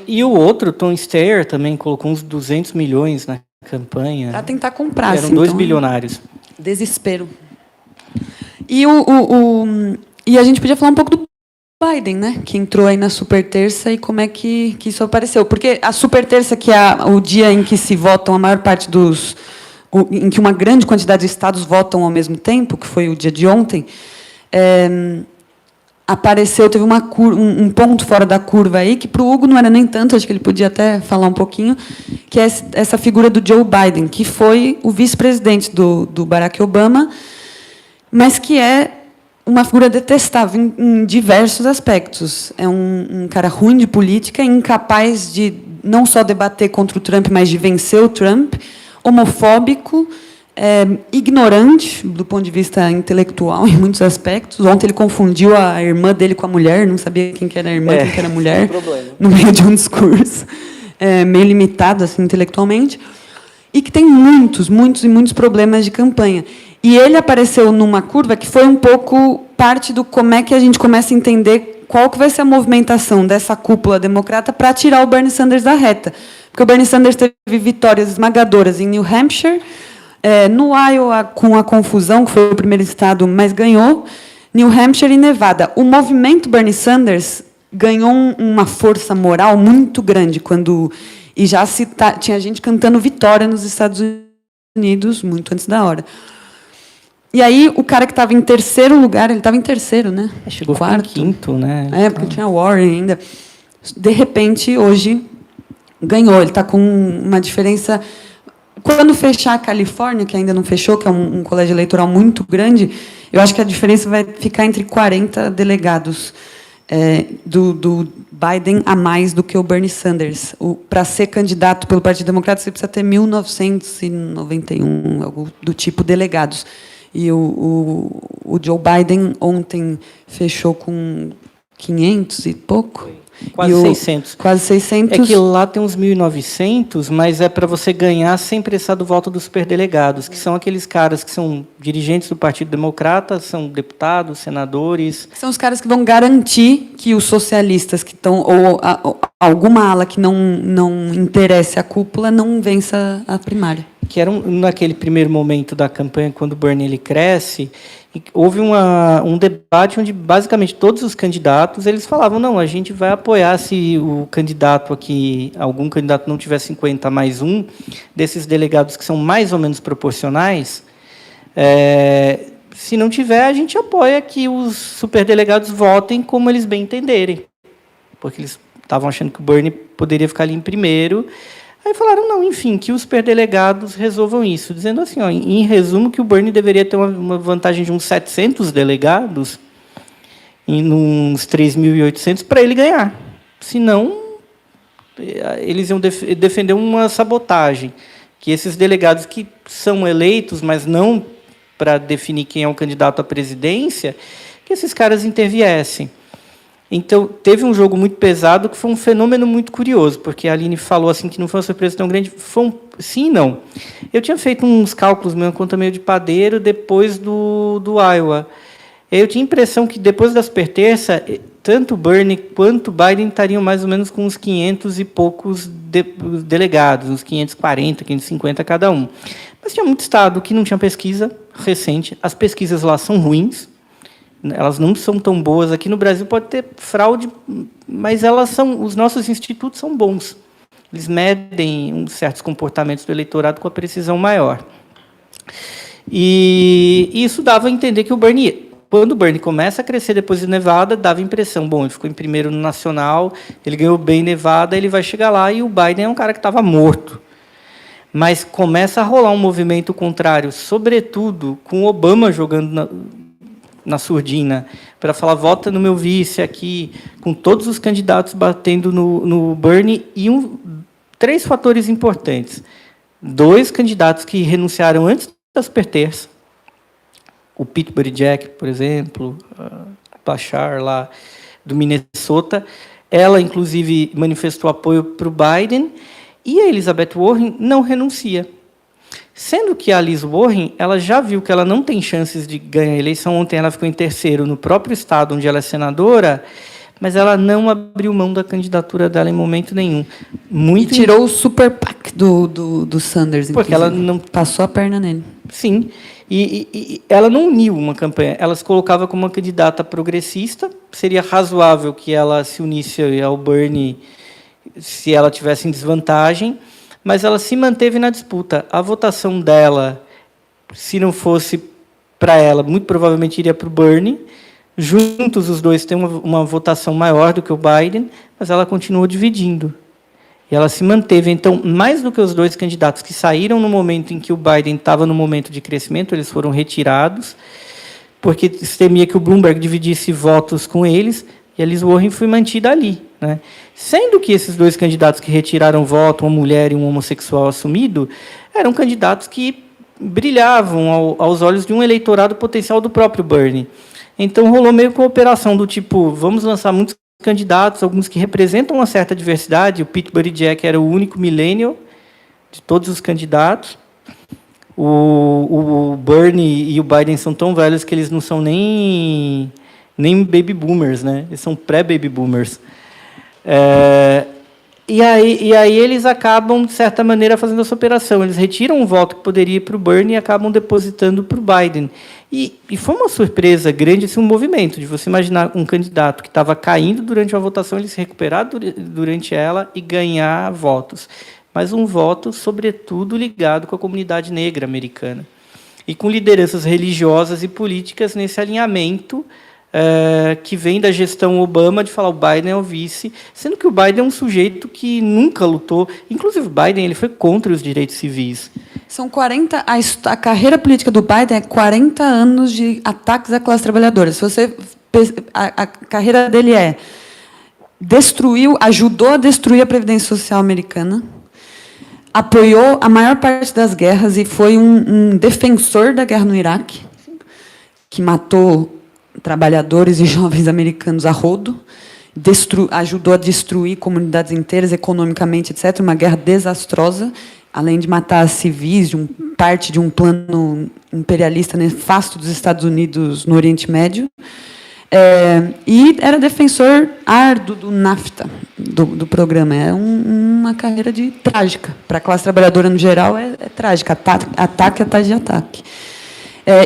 [SPEAKER 2] E o outro, Tom Steyer, também colocou uns 200 milhões na campanha.
[SPEAKER 3] Para tentar comprar.
[SPEAKER 2] Eram 2 bilionários.
[SPEAKER 3] Desespero. E a gente podia falar um pouco do Biden, né, que entrou aí na super terça, e como é que isso apareceu. Porque a super terça, que é o dia em que se votam a maior parte em que uma grande quantidade de estados votam ao mesmo tempo, que foi o dia de ontem, teve um ponto fora da curva aí, que para o Hugo não era nem tanto, acho que ele podia até falar um pouquinho, que é essa figura do Joe Biden, que foi o vice-presidente do Barack Obama, mas que é uma figura detestável em diversos aspectos. É um cara ruim de política, incapaz de não só debater contra o Trump, mas de vencer o Trump, homofóbico, ignorante do ponto de vista intelectual em muitos aspectos. Ontem ele confundiu a irmã dele com a mulher, não sabia quem que era a irmã, quem que era a mulher, no meio de um discurso meio limitado assim, intelectualmente, e que tem muitos problemas de campanha. E ele apareceu numa curva que foi um pouco parte do como é que a gente começa a entender qual que vai ser a movimentação dessa cúpula democrata para tirar o Bernie Sanders da reta. Porque o Bernie Sanders teve vitórias esmagadoras em New Hampshire, no Iowa, com a confusão, que foi o primeiro estado, mas ganhou, New Hampshire e Nevada. O movimento Bernie Sanders ganhou uma força moral muito grande, e já tinha gente cantando vitória nos Estados Unidos, muito antes da hora. E aí, o cara que estava em terceiro lugar, ele estava em terceiro, né?
[SPEAKER 2] Chegou quarto. Em quinto, né?
[SPEAKER 3] Porque tinha Warren ainda. De repente, hoje, ganhou. Ele está com uma diferença... Quando fechar a Califórnia, que ainda não fechou, que é um colégio eleitoral muito grande, eu acho que a diferença vai ficar entre 40 delegados do Biden a mais do que o Bernie Sanders. Para ser candidato pelo Partido Democrata, você precisa ter 1.991, algo do tipo, delegados. E o Joe Biden ontem fechou com 500 e pouco.
[SPEAKER 2] Quase 600.
[SPEAKER 3] Quase 600.
[SPEAKER 2] É que lá tem uns 1.900, mas é para você ganhar sem precisar do voto dos superdelegados, que são aqueles caras que são dirigentes do Partido Democrata, são deputados, senadores.
[SPEAKER 3] São os caras que vão garantir que os socialistas que estão, ou alguma ala que não interesse a cúpula, não vença a primária.
[SPEAKER 2] Que era naquele primeiro momento da campanha, quando o Bernie ele cresce, houve um debate onde, basicamente, todos os candidatos eles falavam, não, a gente vai apoiar se o candidato aqui, algum candidato não tiver 50 mais um, desses delegados que são mais ou menos proporcionais, se não tiver, a gente apoia que os superdelegados votem como eles bem entenderem. Porque eles estavam achando que o Bernie poderia ficar ali em primeiro. Aí falaram, não, enfim, que os superdelegados resolvam isso, dizendo assim, em resumo, que o Bernie deveria ter uma vantagem de uns 700 delegados, em uns 3.800, para ele ganhar. Senão, eles iam defender uma sabotagem, que esses delegados que são eleitos, mas não para definir quem é o candidato à presidência, que esses caras interviessem. Então, teve um jogo muito pesado, que foi um fenômeno muito curioso, porque a Aline falou assim que não foi uma surpresa tão grande. Sim e não. Eu tinha feito uns cálculos, uma conta meio de padeiro, depois do Iowa. Eu tinha a impressão que, depois da superterça, tanto Bernie quanto Biden estariam mais ou menos com uns 500 e poucos delegados, uns 540, 550 cada um. Mas tinha muito estado que não tinha pesquisa recente. As pesquisas lá são ruins. Elas não são tão boas. Aqui no Brasil pode ter fraude, mas os nossos institutos são bons. Eles medem certos comportamentos do eleitorado com a precisão maior. E isso dava a entender que o Bernie quando o Bernie começa a crescer depois de Nevada, dava a impressão, bom, ele ficou em primeiro no nacional, ele ganhou bem em Nevada, ele vai chegar lá, e o Biden é um cara que estava morto. Mas começa a rolar um movimento contrário, sobretudo com Obama jogando na surdina, para falar, vota no meu vice aqui, com todos os candidatos batendo no Bernie, e três fatores importantes. 2 candidatos que renunciaram antes da superterça, o Pete Buttigieg, por exemplo, Bashar, lá do Minnesota, ela, inclusive, manifestou apoio para o Biden, e a Elizabeth Warren não renuncia. Sendo que a Liz Warren, ela já viu que ela não tem chances de ganhar a eleição. Ontem ela ficou em terceiro no próprio estado onde ela é senadora, mas ela não abriu mão da candidatura dela em momento nenhum.
[SPEAKER 3] E tirou o super PAC do Sanders,
[SPEAKER 2] porque ela não
[SPEAKER 3] passou a perna nele.
[SPEAKER 2] Sim, e ela não uniu uma campanha, ela se colocava como uma candidata progressista, seria razoável que ela se unisse ao Bernie se ela tivesse em desvantagem, mas ela se manteve na disputa. A votação dela, se não fosse para ela, muito provavelmente iria para o Bernie. Juntos, os dois têm uma votação maior do que o Biden, mas ela continuou dividindo. E ela se manteve. Então, mais do que os 2 candidatos que saíram no momento em que o Biden estava no momento de crescimento, eles foram retirados, porque se temia que o Bloomberg dividisse votos com eles, e a Liz Warren foi mantida ali, né? Sendo que esses 2 candidatos que retiraram voto, uma mulher e um homossexual assumido, eram candidatos que brilhavam aos olhos de um eleitorado potencial do próprio Bernie. Então, rolou meio com a operação do tipo, vamos lançar muitos candidatos, alguns que representam uma certa diversidade. O Pete Buttigieg era o único millennial de todos os candidatos. O Bernie e o Biden são tão velhos que eles não são nem baby boomers, né? Eles são pré-baby boomers. E aí eles acabam, de certa maneira, fazendo essa operação. Eles retiram um voto que poderia ir para o Bernie e acabam depositando para o Biden. E foi uma surpresa grande esse movimento, de você imaginar um candidato que estava caindo durante uma votação, ele se recuperar durante ela e ganhar votos. Mas um voto, sobretudo, ligado com a comunidade negra americana. E com lideranças religiosas e políticas nesse alinhamento que vem da gestão Obama, de falar o Biden é o vice, sendo que o Biden é um sujeito que nunca lutou. Inclusive, o Biden ele foi contra os direitos civis.
[SPEAKER 3] São 40... A carreira política do Biden é 40 anos de ataques à classe trabalhadora. Se você, a carreira dele ajudou a destruir a Previdência Social americana, apoiou a maior parte das guerras e foi um defensor da guerra no Iraque, que matou trabalhadores e jovens americanos a rodo, ajudou a destruir comunidades inteiras, economicamente, etc. Uma guerra desastrosa, além de matar civis, parte de um plano imperialista nefasto dos Estados Unidos no Oriente Médio. E era defensor árduo do NAFTA, do programa. É uma carreira trágica. Para a classe trabalhadora, no geral, é trágica. Ataque atrás de ataque.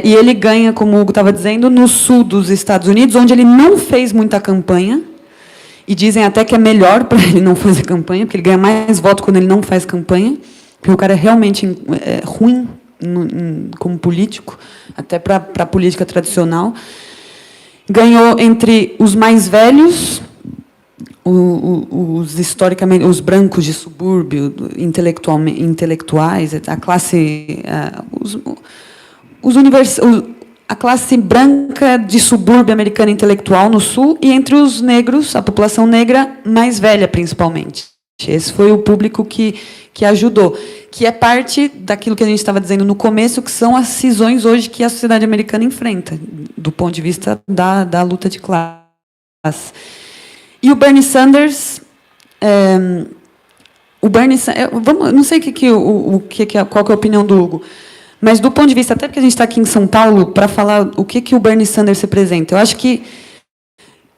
[SPEAKER 3] E ele ganha, como o Hugo estava dizendo, no sul dos Estados Unidos, onde ele não fez muita campanha, e dizem até que é melhor para ele não fazer campanha, porque ele ganha mais voto quando ele não faz campanha, porque o cara é realmente ruim como político, até para a política tradicional. Ganhou entre os mais velhos, historicamente, os brancos de subúrbio, intelectuais, a classe... a classe branca de subúrbio americana intelectual no sul e entre os negros, a população negra mais velha, principalmente. Esse foi o público que ajudou, que é parte daquilo que a gente estava dizendo no começo, que são as cisões hoje que a sociedade americana enfrenta, do ponto de vista da luta de classe. E o Bernie Sanders... não sei qual que é a opinião do Hugo, mas, do ponto de vista, até porque a gente está aqui em São Paulo, para falar o que o Bernie Sanders representa, eu acho que,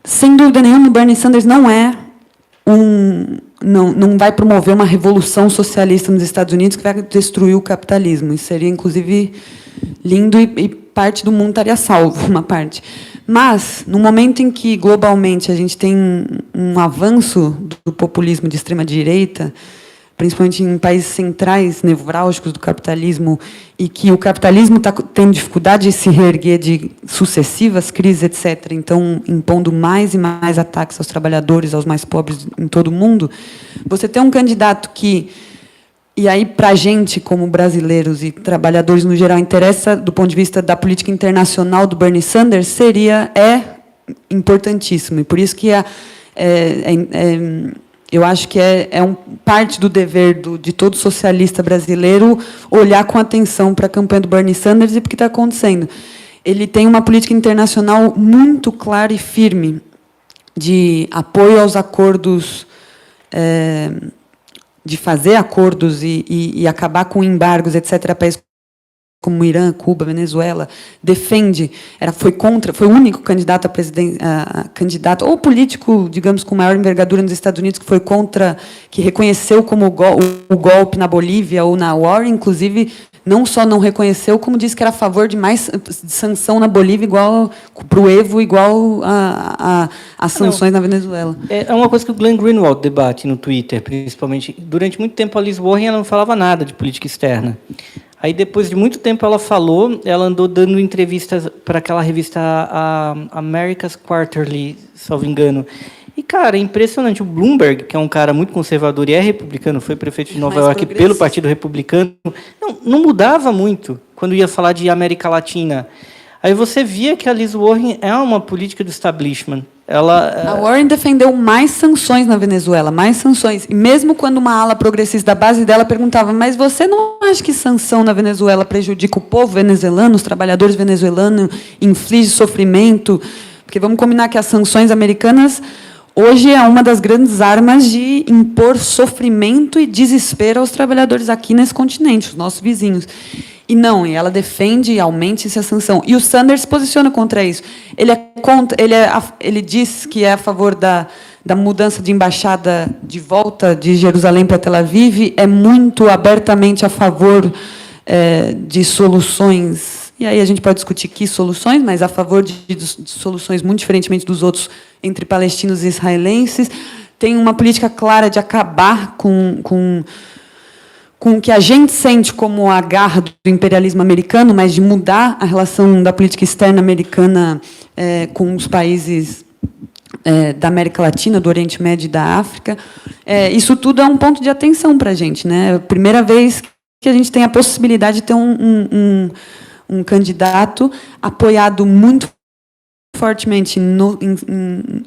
[SPEAKER 3] sem dúvida nenhuma, o Bernie Sanders não vai promover uma revolução socialista nos Estados Unidos que vai destruir o capitalismo. Isso seria, inclusive, lindo e parte do mundo estaria salvo, uma parte. Mas, no momento em que, globalmente, a gente tem um avanço do populismo de extrema-direita, principalmente em países centrais, nevrálgicos do capitalismo, e que o capitalismo está tendo dificuldade de se reerguer de sucessivas crises, etc., então impondo mais e mais ataques aos trabalhadores, aos mais pobres em todo o mundo, você tem um candidato que, e aí para a gente, como brasileiros e trabalhadores no geral, interessa, do ponto de vista da política internacional do Bernie Sanders, é importantíssimo, e por isso que eu acho que parte do dever de todo socialista brasileiro olhar com atenção para a campanha do Bernie Sanders e para o que está acontecendo. Ele tem uma política internacional muito clara e firme de apoio aos acordos, de fazer acordos e acabar com embargos, etc., países como Irã, Cuba, Venezuela, defende, foi o único candidato a presidente, candidato ou político, digamos, com maior envergadura nos Estados Unidos, que foi contra, que reconheceu como o golpe na Bolívia ou na War, inclusive, não só não reconheceu, como disse que era a favor de mais sanção na Bolívia, igual para o Evo, igual as sanções na Venezuela.
[SPEAKER 2] É uma coisa que o Glenn Greenwald debate no Twitter, principalmente. Durante muito tempo, a Liz Warren ela não falava nada de política externa. Aí, depois de muito tempo, ela andou dando entrevistas para aquela revista, a America's Quarterly, salvo engano. E, cara, é impressionante. O Bloomberg, que é um cara muito conservador e é republicano, foi prefeito de Nova York pelo Partido Republicano, não mudava muito quando ia falar de América Latina. Aí você via que a Liz Warren é uma política do establishment. A
[SPEAKER 3] Warren defendeu mais sanções na Venezuela, mais sanções. E mesmo quando uma ala progressista da base dela perguntava, mas você não acha que sanção na Venezuela prejudica o povo venezuelano, os trabalhadores venezuelanos, inflige sofrimento? Porque vamos combinar que as sanções americanas hoje é uma das grandes armas de impor sofrimento e desespero aos trabalhadores aqui nesse continente, os nossos vizinhos. E ela defende e aumente-se a sanção. E o Sanders se posiciona contra isso. Ele diz que é a favor da mudança de embaixada de volta de Jerusalém para Tel Aviv, é muito abertamente a favor de soluções, e aí a gente pode discutir que soluções, mas a favor de soluções muito diferentemente dos outros entre palestinos e israelenses. Tem uma política clara de acabar com o que a gente sente como a garra do imperialismo americano, mas de mudar a relação da política externa americana com os países da América Latina, do Oriente Médio e da África. Isso tudo é um ponto de atenção para a gente, né? É a primeira vez que a gente tem a possibilidade de ter um candidato apoiado muito fortemente em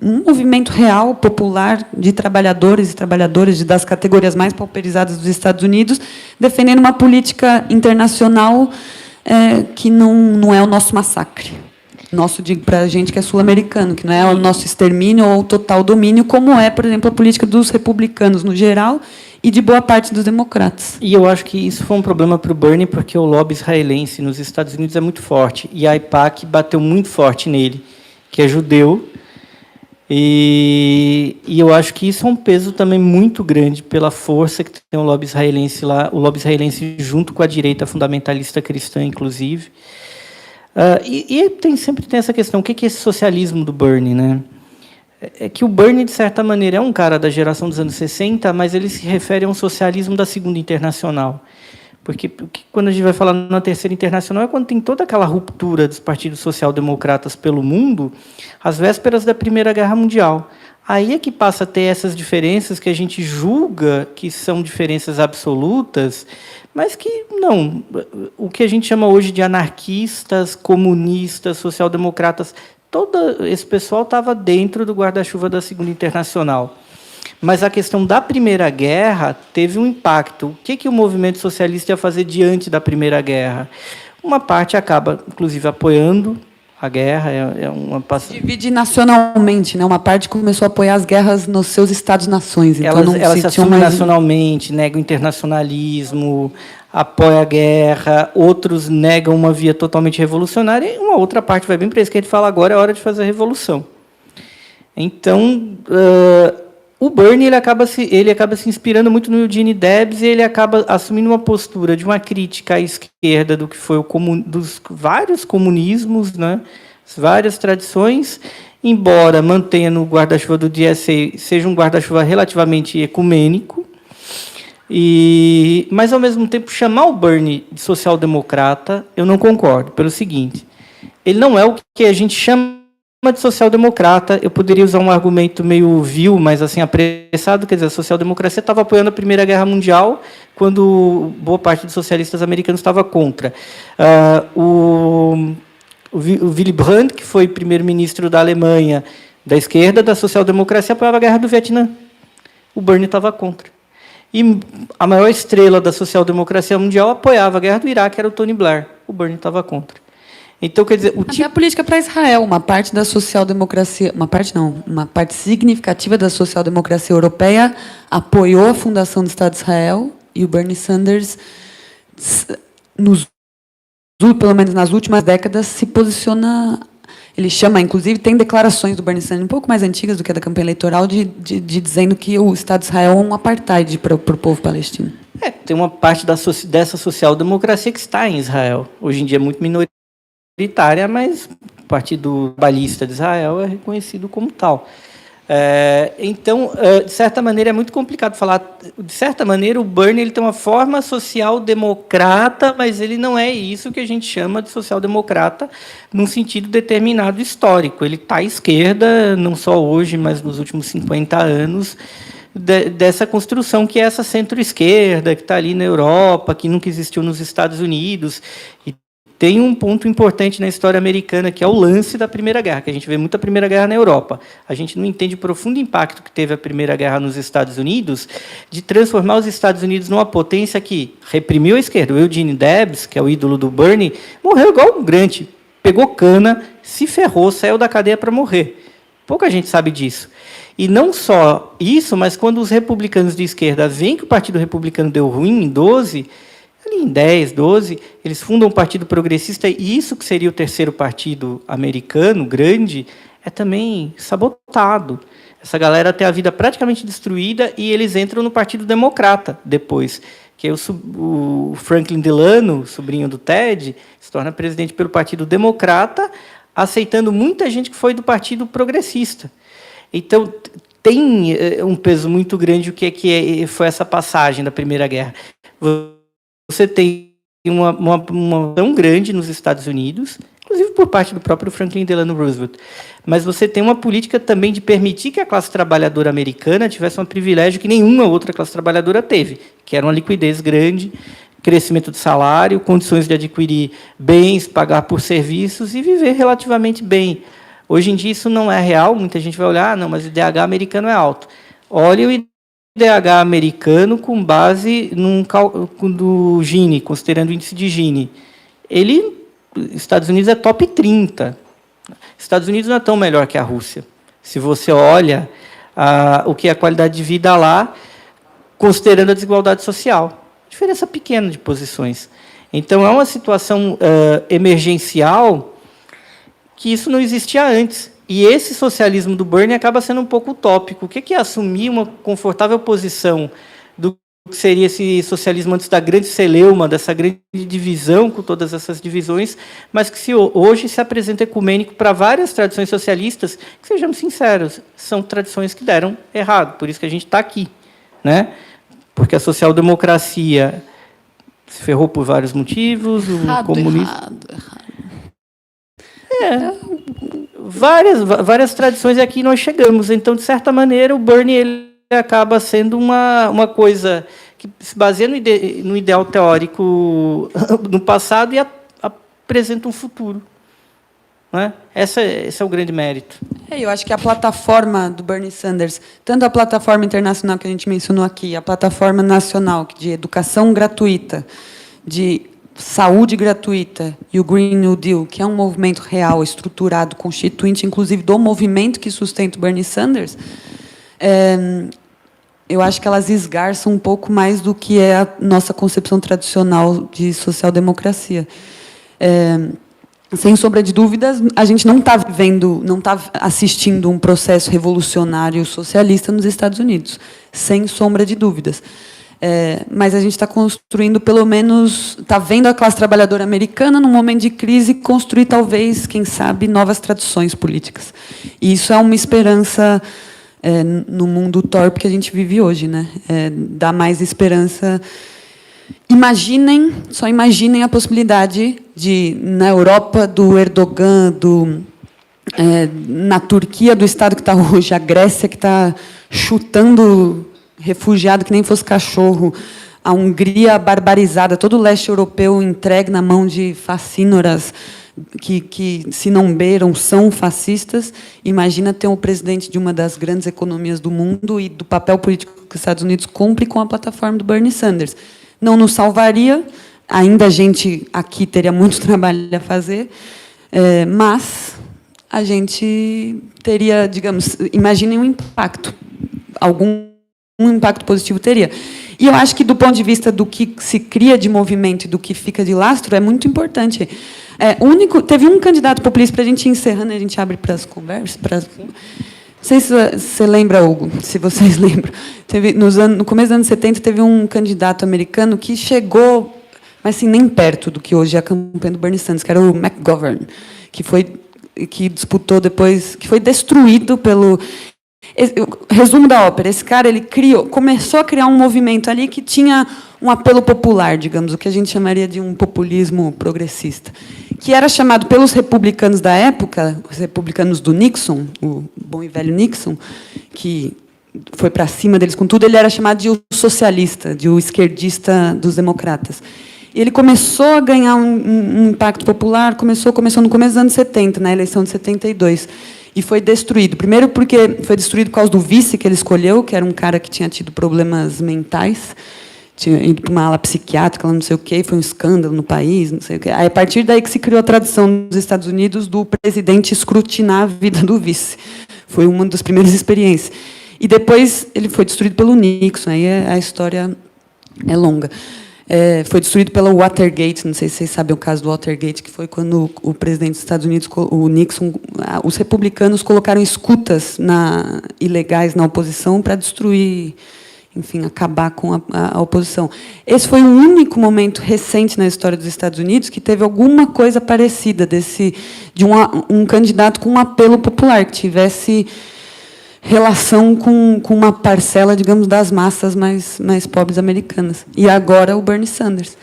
[SPEAKER 3] um movimento real, popular, de trabalhadores e trabalhadoras das categorias mais pauperizadas dos Estados Unidos, defendendo uma política internacional que não é o nosso massacre. Nosso, digo para a gente que é sul-americano, que não é o nosso extermínio ou total domínio, como é, por exemplo, a política dos republicanos no geral e de boa parte dos democratas.
[SPEAKER 2] E eu acho que isso foi um problema para o Bernie, porque o lobby israelense nos Estados Unidos é muito forte, e a AIPAC bateu muito forte nele, que é judeu, e eu acho que isso é um peso também muito grande pela força que tem o lobby israelense lá, o lobby israelense junto com a direita fundamentalista cristã, inclusive. Sempre tem essa questão, o que é esse socialismo do Bernie, né? É que o Bernie, de certa maneira, é um cara da geração dos anos 60, mas ele se refere a um socialismo da Segunda Internacional. Porque quando a gente vai falar na Terceira Internacional é quando tem toda aquela ruptura dos partidos social-democratas pelo mundo, às vésperas da Primeira Guerra Mundial. Aí é que passa a ter essas diferenças que a gente julga que são diferenças absolutas, mas que não. O que a gente chama hoje de anarquistas, comunistas, social-democratas, todo esse pessoal estava dentro do guarda-chuva da Segunda Internacional. Mas a questão da Primeira Guerra teve um impacto. O que o movimento socialista ia fazer diante da Primeira Guerra? Uma parte acaba, inclusive, apoiando a guerra.
[SPEAKER 3] Divide nacionalmente, né? Uma parte começou a apoiar as guerras nos seus estados-nações. Então
[SPEAKER 2] ela se assume nacionalmente, nega o internacionalismo, apoia a guerra. Outros negam uma via totalmente revolucionária. E uma outra parte vai bem para isso que a gente fala agora, é hora de fazer a revolução. Então, o Bernie ele acaba se inspirando muito no Eugene Debs, e ele acaba assumindo uma postura de uma crítica à esquerda do que foi dos vários comunismos, né, as várias tradições, embora mantenha no guarda-chuva do DSA seja um guarda-chuva relativamente ecumênico, Mas, ao mesmo tempo, chamar o Bernie de social-democrata, eu não concordo, pelo seguinte: ele não é o que a gente chama de social-democrata. Eu poderia usar um argumento meio vil, mas assim apressado, quer dizer, a social-democracia estava apoiando a Primeira Guerra Mundial, quando boa parte dos socialistas americanos estava contra. O Willy Brandt, que foi primeiro-ministro da Alemanha, da esquerda, da social-democracia, apoiava a Guerra do Vietnã. O Bernie estava contra. E a maior estrela da social-democracia mundial apoiava a guerra do Iraque, era o Tony Blair. O Bernie estava contra. Então, quer dizer,
[SPEAKER 3] Até a política para Israel, uma parte da social-democracia, uma parte significativa da social-democracia europeia apoiou a fundação do Estado de Israel, e o Bernie Sanders, pelo menos nas últimas décadas, se posiciona. Ele chama, inclusive, tem declarações do Bernie Sanders um pouco mais antigas do que a da campanha eleitoral, dizendo que o Estado de Israel é um apartheid para o povo palestino.
[SPEAKER 2] Tem uma parte dessa social-democracia que está em Israel. Hoje em dia é muito minoritária, mas o Partido Trabalhista de Israel é reconhecido como tal. Então, de certa maneira, é muito complicado falar. De certa maneira, o Bernie ele tem uma forma social-democrata, mas ele não é isso que a gente chama de social-democrata num sentido determinado histórico. Ele está à esquerda, não só hoje, mas nos últimos 50 anos, dessa construção que é essa centro-esquerda, que está ali na Europa, que nunca existiu nos Estados Unidos. E tem um ponto importante na história americana, que é o lance da Primeira Guerra, que a gente vê muito a Primeira Guerra na Europa. A gente não entende o profundo impacto que teve a Primeira Guerra nos Estados Unidos, de transformar os Estados Unidos numa potência que reprimiu a esquerda. O Eugene Debs, que é o ídolo do Bernie, morreu igual um Grant. Pegou cana, se ferrou, saiu da cadeia para morrer. Pouca gente sabe disso. E não só isso, mas quando os republicanos de esquerda veem que o Partido Republicano deu ruim em 12... ali em 10, 12, eles fundam um partido progressista, e isso que seria o terceiro partido americano, grande, é também sabotado. Essa galera tem a vida praticamente destruída, e eles entram no Partido Democrata depois, que é o Franklin Delano, sobrinho do Ted, se torna presidente pelo Partido Democrata, aceitando muita gente que foi do Partido Progressista. Então, tem um peso muito grande o que foi essa passagem da Primeira Guerra. Você tem uma tão grande nos Estados Unidos, inclusive por parte do próprio Franklin Delano Roosevelt, mas você tem uma política também de permitir que a classe trabalhadora americana tivesse um privilégio que nenhuma outra classe trabalhadora teve, que era uma liquidez grande, crescimento de salário, condições de adquirir bens, pagar por serviços e viver relativamente bem. Hoje em dia isso não é real, muita gente vai olhar, não, mas o IDH americano é alto. Olha o IDH americano com base do Gini, considerando o índice de Gini. Estados Unidos é top 30. Estados Unidos não é tão melhor que a Rússia. Se você olha o que é a qualidade de vida lá, considerando a desigualdade social. Diferença pequena de posições. Então, é uma situação emergencial que isso não existia antes. E esse socialismo do Bernie acaba sendo um pouco utópico. O que é assumir uma confortável posição do que seria esse socialismo antes da grande celeuma, dessa grande divisão, com todas essas divisões, mas que hoje se apresenta ecumênico para várias tradições socialistas, que, sejamos sinceros, são tradições que deram errado. Por isso que a gente está aqui, né? Porque a social-democracia se ferrou por vários motivos, o comunismo... Várias tradições, e aqui nós chegamos. Então, de certa maneira, o Bernie ele acaba sendo uma coisa que se baseia no ideal teórico no passado e apresenta um futuro. Né? Esse é o grande mérito.
[SPEAKER 3] Eu acho que a plataforma do Bernie Sanders, tanto a plataforma internacional que a gente mencionou aqui, a plataforma nacional de educação gratuita, de saúde gratuita, e o Green New Deal, que é um movimento real, estruturado, constituinte, inclusive, do movimento que sustenta o Bernie Sanders, eu acho que elas esgarçam um pouco mais do que é a nossa concepção tradicional de social-democracia. Sem sombra de dúvidas, a gente não está assistindo um processo revolucionário socialista nos Estados Unidos, sem sombra de dúvidas. Mas a gente está construindo, pelo menos, está vendo a classe trabalhadora americana, num momento de crise, construir, talvez, quem sabe, novas tradições políticas. E isso é uma esperança no mundo torpe que a gente vive hoje, né? Dá mais esperança. Só imaginem a possibilidade de, na Europa, do Erdogan, na Turquia, do Estado que está hoje, a Grécia, que está chutando refugiado que nem fosse cachorro, a Hungria barbarizada, todo o leste europeu entregue na mão de fascínoras que, se não beiram, são fascistas. Imagina ter um presidente de uma das grandes economias do mundo e do papel político que os Estados Unidos cumpre com a plataforma do Bernie Sanders. Não nos salvaria, ainda a gente aqui teria muito trabalho a fazer, mas a gente teria, digamos, imaginem um impacto, um impacto positivo teria. E eu acho que, do ponto de vista do que se cria de movimento e do que fica de lastro, é muito importante. Teve um candidato populista, para a gente ir encerrando, a gente abre para as conversas. Não sei se você lembra, Hugo, se vocês lembram. No começo dos anos 70, teve um candidato americano que chegou, mas assim, nem perto do que hoje é a campanha do Bernie Sanders, que era o McGovern, que disputou depois, que foi destruído pelo... Resumo da ópera: esse cara começou a criar um movimento ali que tinha um apelo popular, digamos, o que a gente chamaria de um populismo progressista, que era chamado pelos republicanos da época, os republicanos do Nixon, o bom e velho Nixon, que foi para cima deles com tudo, ele era chamado de o socialista, de o esquerdista dos democratas. E ele começou a ganhar um impacto popular, começou no começo dos anos 70, na eleição de 72. E foi destruído. Primeiro porque foi destruído por causa do vice que ele escolheu, que era um cara que tinha tido problemas mentais, tinha ido para uma ala psiquiátrica, não sei o quê, foi um escândalo no país, não sei o quê. Aí, a partir daí que se criou a tradição nos Estados Unidos do presidente escrutinar a vida do vice. Foi uma das primeiras experiências. E depois ele foi destruído pelo Nixon, aí a história é longa. Foi destruído pela Watergate, não sei se vocês sabem o caso do Watergate, que foi quando o presidente dos Estados Unidos, o Nixon, os republicanos colocaram escutas ilegais na oposição para destruir, enfim, acabar com a oposição. Esse foi o único momento recente na história dos Estados Unidos que teve alguma coisa parecida de um candidato com um apelo popular, que tivesse relação com uma parcela, digamos, das massas mais pobres americanas. E agora o Bernie Sanders.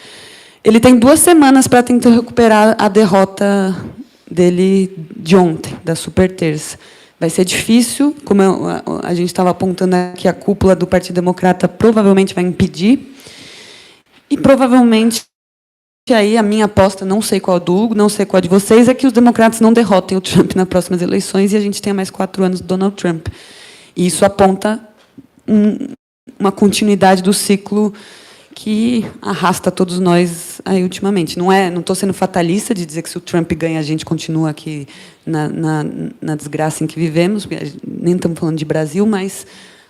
[SPEAKER 3] Ele tem 2 semanas para tentar recuperar a derrota dele de ontem, da super terça. Vai ser difícil, como a gente estava apontando aqui, a cúpula do Partido Democrata provavelmente vai impedir. E provavelmente, aí a minha aposta, não sei qual do Hugo, não sei qual de vocês, é que os democratas não derrotem o Trump nas próximas eleições e a gente tenha mais 4 anos do Donald Trump. E isso aponta uma continuidade do ciclo que arrasta todos nós aí ultimamente. Não estou sendo fatalista de dizer que, se o Trump ganha, a gente continua aqui na desgraça em que vivemos, nem estamos falando de Brasil, mas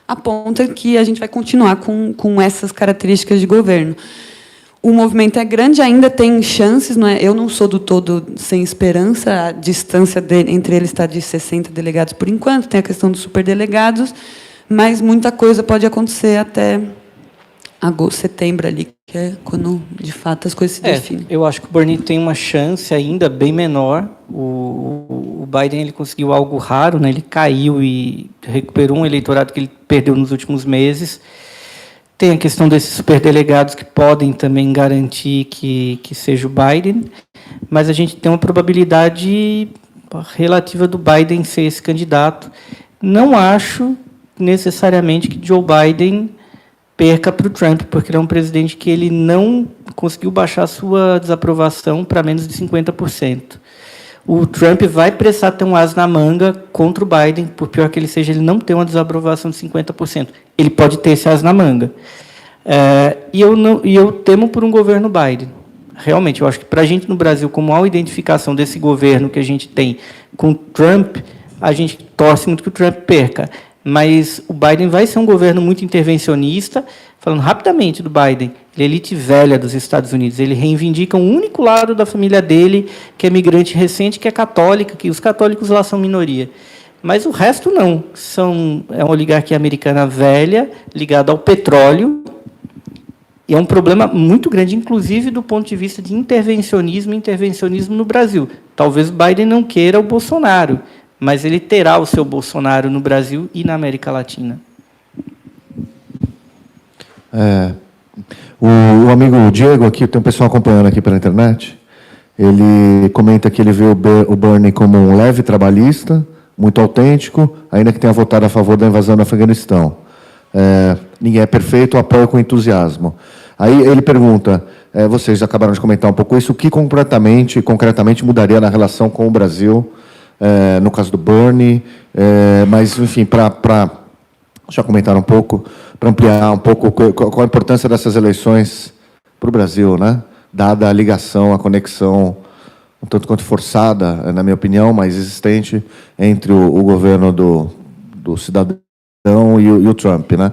[SPEAKER 3] aponta que a gente vai continuar com essas características de governo. O movimento é grande, ainda tem chances, não é? Eu não sou do todo sem esperança, a distância entre eles está de 60 delegados por enquanto, tem a questão dos superdelegados, mas muita coisa pode acontecer até agosto, setembro, ali, que é quando, de fato, as coisas se definem.
[SPEAKER 2] Eu acho que o Bernie tem uma chance ainda bem menor. O Biden, ele conseguiu algo raro, né? Ele caiu e recuperou um eleitorado que ele perdeu nos últimos meses. Tem a questão desses superdelegados que podem também garantir que seja o Biden, mas a gente tem uma probabilidade relativa do Biden ser esse candidato. Não acho necessariamente que Joe Biden perca para o Trump, porque ele é um presidente que ele não conseguiu baixar a sua desaprovação para menos de 50%. O Trump vai precisar ter um as na manga contra o Biden, por pior que ele seja, ele não tem uma desaprovação de 50%. Ele pode ter esse as na manga. E eu temo por um governo Biden. Realmente, eu acho que, para a gente no Brasil, como há uma identificação desse governo que a gente tem com o Trump, a gente torce muito que o Trump perca. Mas o Biden vai ser um governo muito intervencionista. Falando rapidamente do Biden, ele é elite velha dos Estados Unidos, ele reivindica um único lado da família dele, que é migrante recente, que é católica, que os católicos lá são minoria. Mas o resto não. É uma oligarquia americana velha, ligada ao petróleo, e é um problema muito grande, inclusive do ponto de vista de intervencionismo no Brasil. Talvez o Biden não queira o Bolsonaro, mas ele terá o seu Bolsonaro no Brasil e na América Latina.
[SPEAKER 1] O amigo Diego aqui, tem um pessoal acompanhando aqui pela internet, ele comenta que ele vê o Bernie como um leve trabalhista, muito autêntico, ainda que tenha votado a favor da invasão do Afeganistão. Ninguém é perfeito, apoio com entusiasmo. Aí ele pergunta, vocês acabaram de comentar um pouco isso, o que concretamente mudaria na relação com o Brasil, no caso do Bernie, mas, enfim, já comentaram um pouco, para ampliar um pouco qual a importância dessas eleições para o Brasil, né? Dada a ligação, a conexão, um tanto quanto forçada, na minha opinião, mas existente, entre o governo do cidadão e o Trump, né?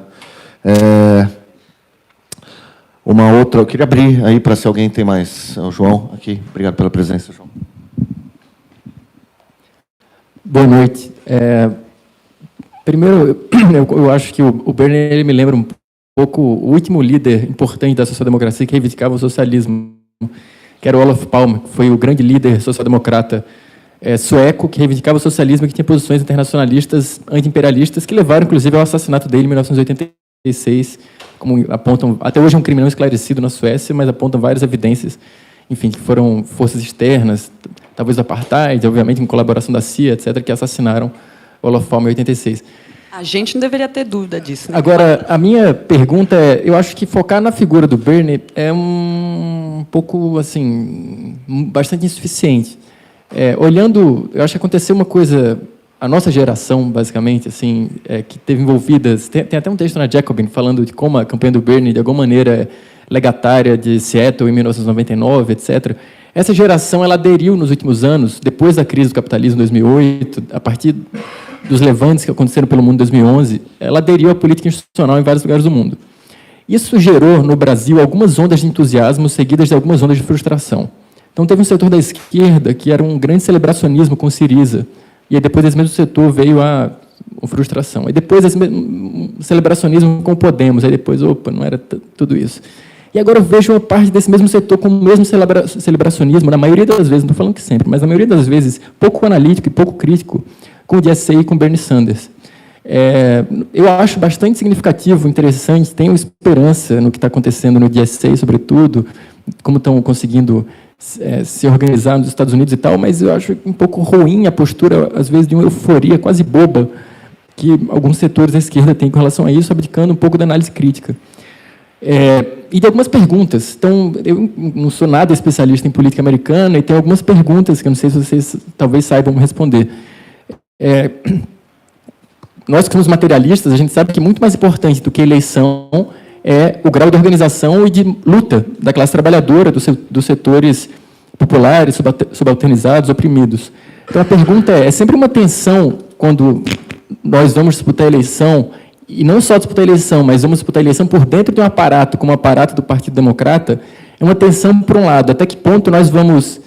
[SPEAKER 1] Uma outra, eu queria abrir aí para se alguém tem mais. O João, aqui. Obrigado pela presença, João.
[SPEAKER 4] Boa noite. Primeiro, eu acho que o Bernie ele me lembra um pouco o último líder importante da social-democracia que reivindicava o socialismo, que era o Olof Palme, que foi o grande líder social-democrata sueco que reivindicava o socialismo e que tinha posições internacionalistas, anti-imperialistas, que levaram, inclusive, ao assassinato dele em 1986, como apontam, até hoje é um crime não esclarecido na Suécia, mas apontam várias evidências, enfim, que foram forças externas, talvez do apartheid, obviamente, em colaboração da CIA, etc., que assassinaram o Olof Palme em 86.
[SPEAKER 3] A gente não deveria ter dúvida disso, né?
[SPEAKER 4] Agora, a minha pergunta eu acho que focar na figura do Bernie é um pouco, assim, bastante insuficiente. Olhando, eu acho que aconteceu uma coisa, a nossa geração, basicamente, assim, que teve envolvidas, tem até um texto na Jacobin falando de como a campanha do Bernie, de alguma maneira, legatária de Seattle em 1999, etc. Essa geração, ela aderiu nos últimos anos, depois da crise do capitalismo em 2008, a partir dos levantes que aconteceram pelo mundo em 2011, ela aderiu à política institucional em vários lugares do mundo. Isso gerou, no Brasil, algumas ondas de entusiasmo seguidas de algumas ondas de frustração. Então, teve um setor da esquerda que era um grande celebracionismo com Syriza, e aí depois desse mesmo setor veio a frustração. E depois esse celebracionismo com Podemos, aí depois, opa, não era tudo isso. E agora eu vejo uma parte desse mesmo setor com o mesmo celebracionismo, na maioria das vezes, não estou falando que sempre, mas na maioria das vezes, pouco analítico e pouco crítico, com o DSA e com Bernie Sanders. Eu acho bastante significativo, interessante, tenho esperança no que está acontecendo no DSA, sobretudo, como estão conseguindo se organizar nos Estados Unidos e tal, mas eu acho um pouco ruim a postura, às vezes, de uma euforia quase boba que alguns setores da esquerda têm com relação a isso, abdicando um pouco da análise crítica. E de algumas perguntas. Então, eu não sou nada especialista em política americana e tem algumas perguntas que eu não sei se vocês talvez saibam responder. Nós que somos materialistas, a gente sabe que muito mais importante do que a eleição é o grau de organização e de luta da classe trabalhadora, dos setores populares, subalternizados, oprimidos. Então, a pergunta é sempre uma tensão quando nós vamos disputar a eleição, e não só disputar a eleição, mas vamos disputar a eleição por dentro de um aparato, como o aparato do Partido Democrata, é uma tensão, por um lado, até que ponto nós vamos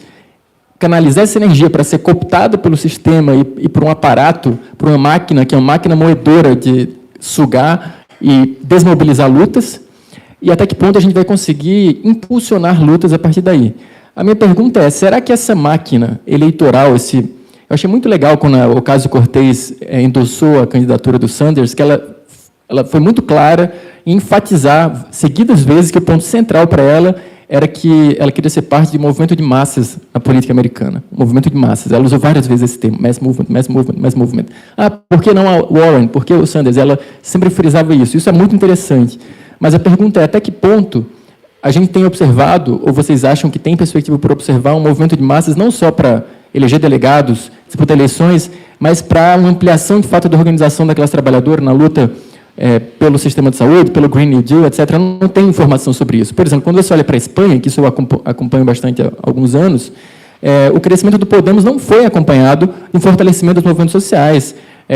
[SPEAKER 4] canalizar essa energia para ser cooptada pelo sistema e por um aparato, por uma máquina, que é uma máquina moedora de sugar e desmobilizar lutas, e até que ponto a gente vai conseguir impulsionar lutas a partir daí. A minha pergunta é, será que essa máquina eleitoral, eu achei muito legal quando a Ocasio-Cortez endossou a candidatura do Sanders, que ela foi muito clara em enfatizar seguidas vezes que o ponto central para ela era que ela queria ser parte de um movimento de massas na política americana. Um movimento de massas. Ela usou várias vezes esse termo, mass movement, mass movement, mass movement. Por que não a Warren? Por que o Sanders? Ela sempre frisava isso. Isso é muito interessante. Mas a pergunta é, até que ponto a gente tem observado, ou vocês acham que tem perspectiva por observar um movimento de massas não só para eleger delegados, disputar eleições, mas para uma ampliação, de fato, da organização da classe trabalhadora na luta pelo sistema de saúde, pelo Green New Deal, etc. Eu não tenho informação sobre isso. Por exemplo, quando você olha para a Espanha, que isso eu acompanho bastante há alguns anos, o crescimento do Podemos não foi acompanhado em fortalecimento dos movimentos sociais,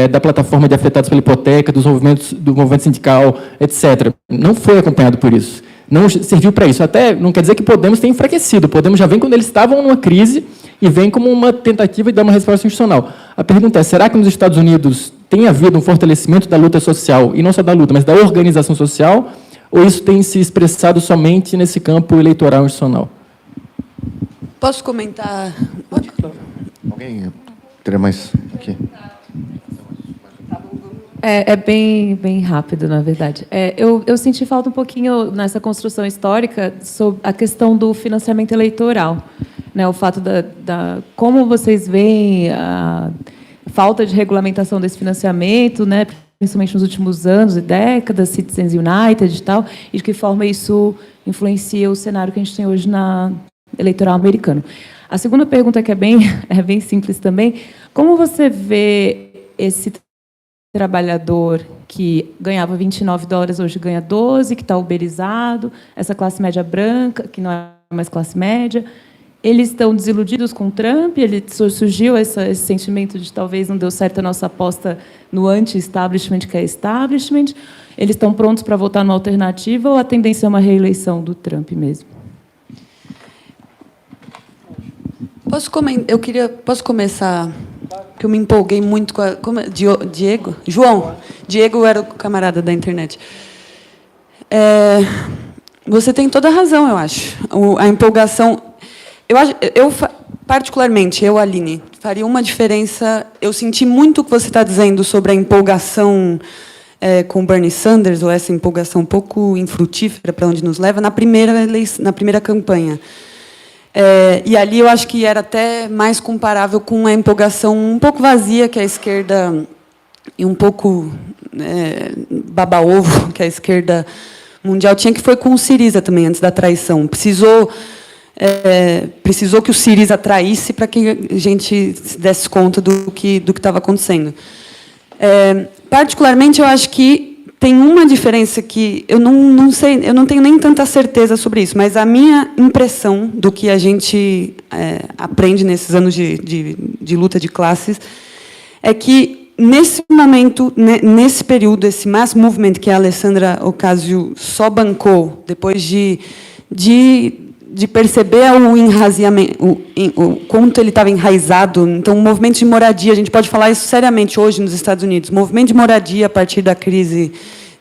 [SPEAKER 4] da plataforma de afetados pela hipoteca, do movimento sindical, etc. Não foi acompanhado por isso. Não serviu para isso. Até não quer dizer que o Podemos tenha enfraquecido. O Podemos já vem quando eles estavam numa crise e vem como uma tentativa de dar uma resposta institucional. A pergunta é, será que nos Estados Unidos tem havido um fortalecimento da luta social, e não só da luta, mas da organização social, ou isso tem se expressado somente nesse campo eleitoral institucional?
[SPEAKER 3] Posso comentar? Pode.
[SPEAKER 1] Alguém teria mais? Aqui.
[SPEAKER 5] É bem rápido, na verdade. Eu senti falta um pouquinho nessa construção histórica sobre a questão do financiamento eleitoral, né? O fato como vocês veem a falta de regulamentação desse financiamento, né? Principalmente nos últimos anos e décadas, Citizens United e tal, e de que forma isso influencia o cenário que a gente tem hoje na eleitoral americano. A segunda pergunta, que é bem simples também, como você vê esse trabalhador que ganhava $29, hoje ganha 12, que está uberizado, essa classe média branca, que não é mais classe média, eles estão desiludidos com o Trump, surgiu esse sentimento de talvez não deu certo a nossa aposta no anti-establishment, que é establishment, eles estão prontos para votar numa alternativa ou a tendência é uma reeleição do Trump mesmo?
[SPEAKER 3] Posso começar? Que eu me empolguei muito com Diego? João. Diego era o camarada da internet. Você tem toda a razão, eu acho. A empolgação... particularmente, Aline, faria uma diferença... Eu senti muito o que você está dizendo sobre a empolgação com Bernie Sanders, ou essa empolgação um pouco infrutífera para onde nos leva, na primeira campanha. E ali eu acho que era até mais comparável com a empolgação um pouco vazia que a esquerda, e um pouco baba-ovo que a esquerda mundial tinha, que foi com o Syriza também, antes da traição. Precisou que o Syriza traísse para que a gente se desse conta do que estava acontecendo. Particularmente, eu acho que tem uma diferença que eu não sei, eu não tenho nem tanta certeza sobre isso, mas a minha impressão do que a gente aprende nesses anos de luta de classes é que, nesse momento, nesse período, esse mass movement que a Alessandra Ocasio só bancou, depois de perceber o quanto ele estava enraizado. Então, o movimento de moradia, a gente pode falar isso seriamente hoje nos Estados Unidos, o movimento de moradia a partir da crise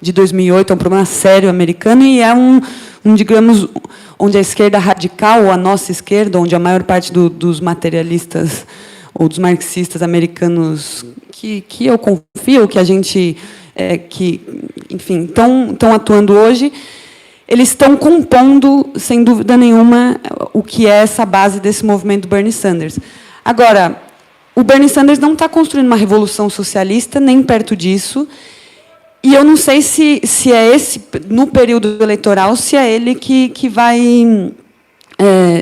[SPEAKER 3] de 2008 é um problema sério americano e é digamos, onde a esquerda radical, ou a nossa esquerda, onde a maior parte dos materialistas ou dos marxistas americanos que eu confio, que a gente, enfim, estão atuando hoje, eles estão compondo, sem dúvida nenhuma, o que é essa base desse movimento do Bernie Sanders. Agora, o Bernie Sanders não está construindo uma revolução socialista, nem perto disso, e eu não sei se é esse, no período eleitoral, se é ele que vai...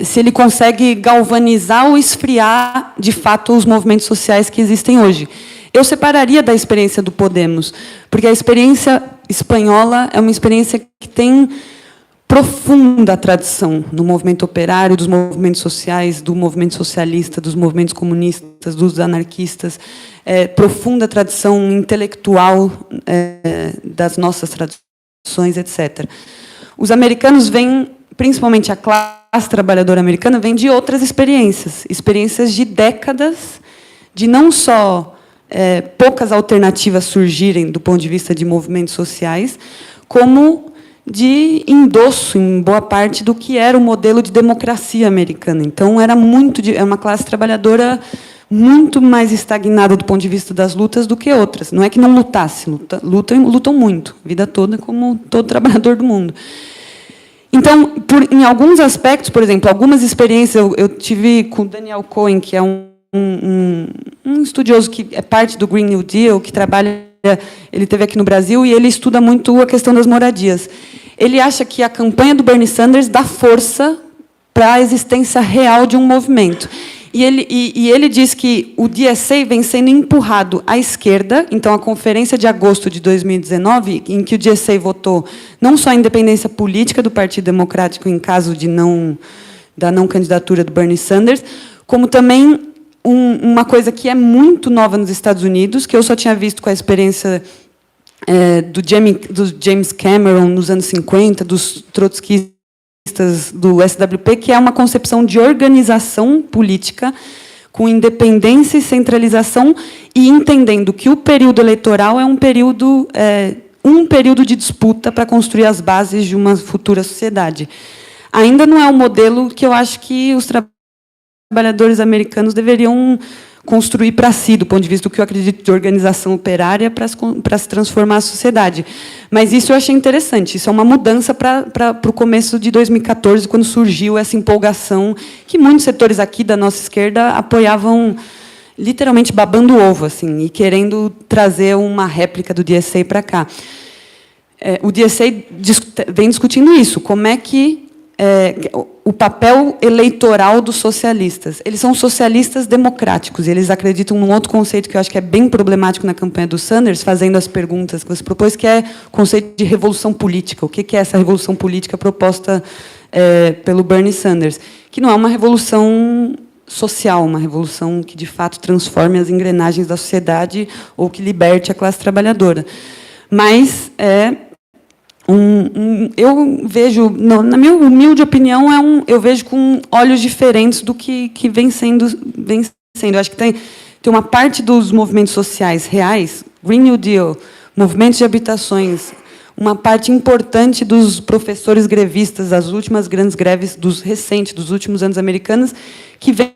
[SPEAKER 3] se ele consegue galvanizar ou esfriar, de fato, os movimentos sociais que existem hoje. Eu separaria da experiência do Podemos, porque a experiência espanhola é uma experiência que tem profunda tradição no movimento operário, dos movimentos sociais, do movimento socialista, dos movimentos comunistas, dos anarquistas, profunda tradição intelectual das nossas tradições, etc. Os americanos vêm, principalmente a classe trabalhadora americana, vem de outras experiências de décadas, de não só poucas alternativas surgirem do ponto de vista de movimentos sociais, como de endosso, em boa parte, do que era o modelo de democracia americana. Então, era uma classe trabalhadora muito mais estagnada do ponto de vista das lutas do que outras. Não é que não lutasse, lutam muito, a vida toda, como todo trabalhador do mundo. Então, em alguns aspectos, por exemplo, algumas experiências, eu tive com o Daniel Cohen, que é um estudioso que é parte do Green New Deal, que trabalha, ele esteve aqui no Brasil, e ele estuda muito a questão das moradias. Ele acha que a campanha do Bernie Sanders dá força para a existência real de um movimento. E ele diz que o DSA vem sendo empurrado à esquerda. Então, a conferência de agosto de 2019, em que o DSA votou não só a independência política do Partido Democrático em caso da não candidatura do Bernie Sanders, como também uma coisa que é muito nova nos Estados Unidos, que eu só tinha visto com a experiência do James Cameron nos anos 50, dos trotskistas do SWP, que é uma concepção de organização política com independência e centralização, e entendendo que o período eleitoral é um período de disputa para construir as bases de uma futura sociedade. Ainda não é um modelo que eu acho que os trabalhadores americanos deveriam construir para si, do ponto de vista do que eu acredito de organização operária para se transformar a sociedade. Mas isso eu achei interessante. Isso é uma mudança para o começo de 2014, quando surgiu essa empolgação que muitos setores aqui da nossa esquerda apoiavam, literalmente babando o ovo, assim, e querendo trazer uma réplica do DSA para cá. O DSA vem discutindo isso, como é que o papel eleitoral dos socialistas. Eles são socialistas democráticos, e eles acreditam num outro conceito que eu acho que é bem problemático na campanha do Sanders, fazendo as perguntas que você propôs, que é o conceito de revolução política. O que é essa revolução política proposta pelo Bernie Sanders? Que não é uma revolução social, uma revolução que, de fato, transforme as engrenagens da sociedade ou que liberte a classe trabalhadora. Mas eu vejo, na minha humilde opinião, eu vejo com olhos diferentes do que vem sendo. Eu acho que tem uma parte dos movimentos sociais reais, Green New Deal, movimentos de habitações, uma parte importante dos professores grevistas, das últimas grandes greves dos últimos anos americanas, que vem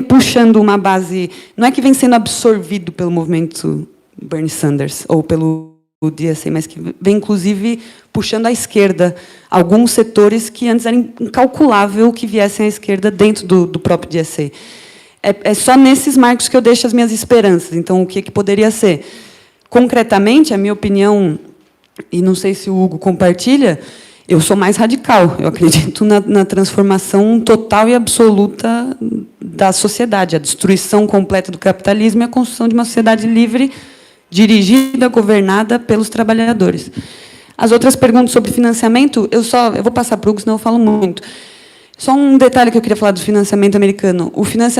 [SPEAKER 3] puxando uma base, não é que vem sendo absorvido pelo movimento Bernie Sanders ou pelo DSA, mas que vem, inclusive, puxando à esquerda alguns setores que antes era incalculável que viessem à esquerda dentro do próprio DSA. É só nesses marcos que eu deixo as minhas esperanças. Então, o que poderia ser? Concretamente, a minha opinião, e não sei se o Hugo compartilha, eu sou mais radical. Eu acredito na transformação total e absoluta da sociedade, a destruição completa do capitalismo e a construção de uma sociedade livre, dirigida, governada pelos trabalhadores. As outras perguntas sobre financiamento, eu vou passar para o Hugo, senão eu falo muito. Só um detalhe que eu queria falar do financiamento americano.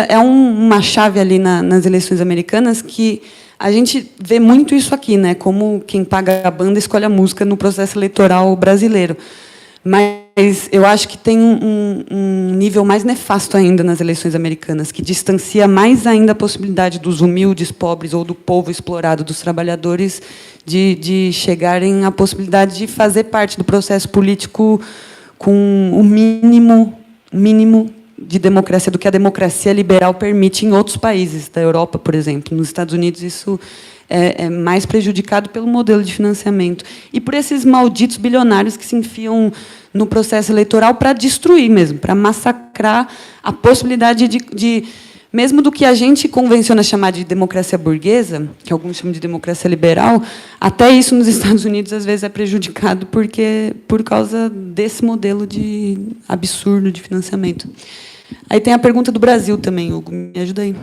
[SPEAKER 3] É uma chave ali nas eleições americanas que a gente vê muito isso aqui, né? Como quem paga a banda escolhe a música no processo eleitoral brasileiro. Mas eu acho que tem um nível mais nefasto ainda nas eleições americanas, que distancia mais ainda a possibilidade dos humildes, pobres, ou do povo explorado, dos trabalhadores, de chegarem à possibilidade de fazer parte do processo político com o mínimo de democracia, do que a democracia liberal permite em outros países, da Europa, por exemplo. Nos Estados Unidos, isso é mais prejudicado pelo modelo de financiamento. E por esses malditos bilionários que se enfiam no processo eleitoral para destruir mesmo, para massacrar a possibilidade mesmo do que a gente convenciona chamar de democracia burguesa, que alguns chamam de democracia liberal, até isso nos Estados Unidos, às vezes, é prejudicado por causa desse modelo absurdo de financiamento. Aí tem a pergunta do Brasil também, Hugo. Me ajuda aí.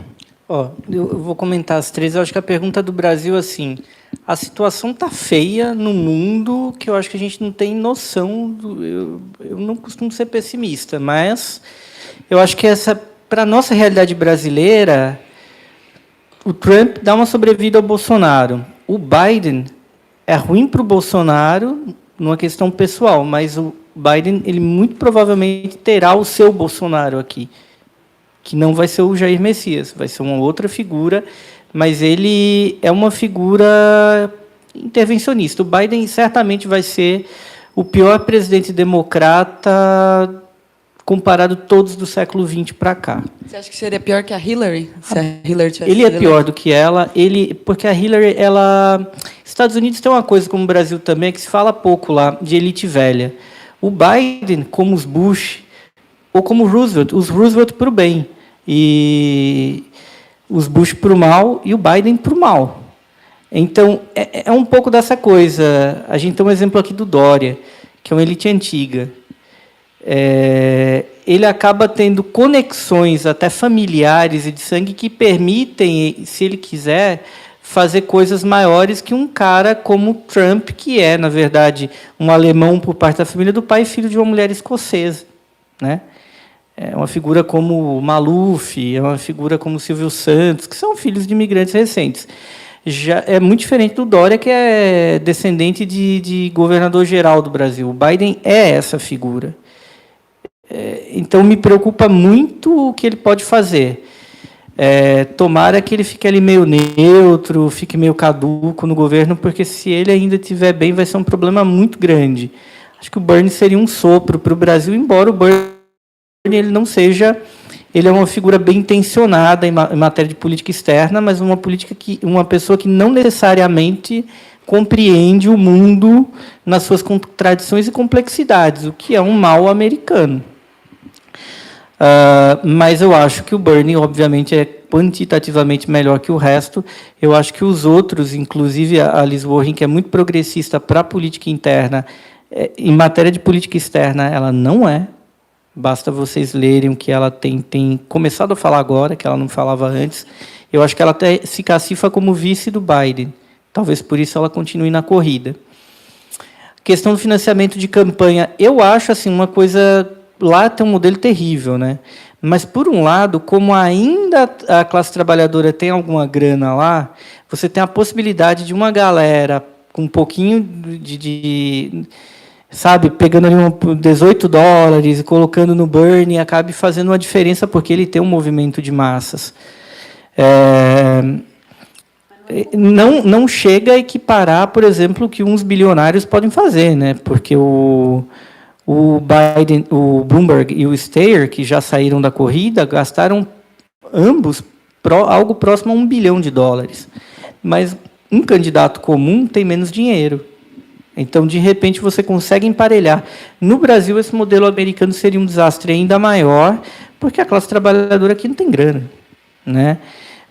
[SPEAKER 2] Eu vou comentar as três. Eu acho que a pergunta do Brasil, assim, a situação está feia no mundo, que eu acho que a gente não tem noção. Eu não costumo ser pessimista, mas eu acho que para a nossa realidade brasileira, o Trump dá uma sobrevida ao Bolsonaro. O Biden é ruim para o Bolsonaro numa questão pessoal, mas o Biden, ele muito provavelmente terá o seu Bolsonaro aqui, que não vai ser o Jair Messias, vai ser uma outra figura, mas ele é uma figura intervencionista. O Biden certamente vai ser o pior presidente democrata comparado todos do século XX para cá.
[SPEAKER 3] Você acha que seria pior que a Hillary? Se a Hillary tivesse
[SPEAKER 2] ele é pior do que ela, porque a Hillary, Estados Unidos tem uma coisa, como o Brasil também, que se fala pouco lá, de elite velha. O Biden, como os Bush, ou como os Roosevelt para o bem, e os Bush para o mal, e o Biden para o mal. Então, é um pouco dessa coisa. A gente tem um exemplo aqui do Dória, que é uma elite antiga. Ele acaba tendo conexões até familiares e de sangue que permitem, se ele quiser, fazer coisas maiores que um cara como Trump, que é, na verdade, um alemão por parte da família do pai e filho de uma mulher escocesa, né? É uma figura como Maluf, é uma figura como Silvio Santos, que são filhos de imigrantes recentes. Já é muito diferente do Dória, que é descendente de governador-geral do Brasil. O Biden é essa figura. Então, me preocupa muito o que ele pode fazer. Tomara que ele fique ali meio neutro, fique meio caduco no governo, porque se ele ainda estiver bem, vai ser um problema muito grande. Acho que o Bernie seria um sopro para o Brasil, embora o Bernie ele não seja ele é uma figura bem intencionada em matéria de política externa, mas uma pessoa que não necessariamente compreende o mundo nas suas contradições e complexidades, o que é um mal americano. Mas eu acho que o Bernie, obviamente, é quantitativamente melhor que o resto. Eu acho que os outros, inclusive a Liz Warren, que é muito progressista para a política interna, em matéria de política externa, ela não é. Basta vocês lerem o que ela tem começado a falar agora, que ela não falava antes. Eu acho que ela até se cacifa como vice do Biden. Talvez por isso ela continue na corrida. Questão do financiamento de campanha, eu acho assim, uma coisa... Lá tem um modelo terrível, né? Mas, por um lado, como ainda a classe trabalhadora tem alguma grana lá, você tem a possibilidade de uma galera com um pouquinho sabe, pegando ali $18 e colocando no Bernie, acabe fazendo uma diferença, porque ele tem um movimento de massas. Não chega a equiparar, por exemplo, o que uns bilionários podem fazer, né? Porque o Biden, o Bloomberg e o Steyer, que já saíram da corrida, gastaram ambos algo próximo a $1 bilhão. Mas um candidato comum tem menos dinheiro. Então, de repente, você consegue emparelhar. No Brasil, esse modelo americano seria um desastre ainda maior, porque a classe trabalhadora aqui não tem grana, né?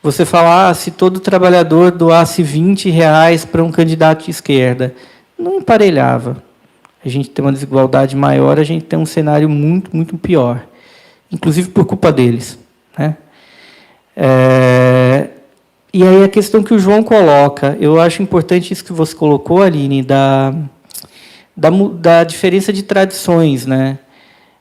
[SPEAKER 2] Você falar, se todo trabalhador doasse R$20 para um candidato de esquerda, não emparelhava. A gente tem uma desigualdade maior, a gente tem um cenário muito, muito pior, inclusive por culpa deles, né? E aí a questão que o João coloca, eu acho importante isso que você colocou, Aline, da diferença de tradições, né?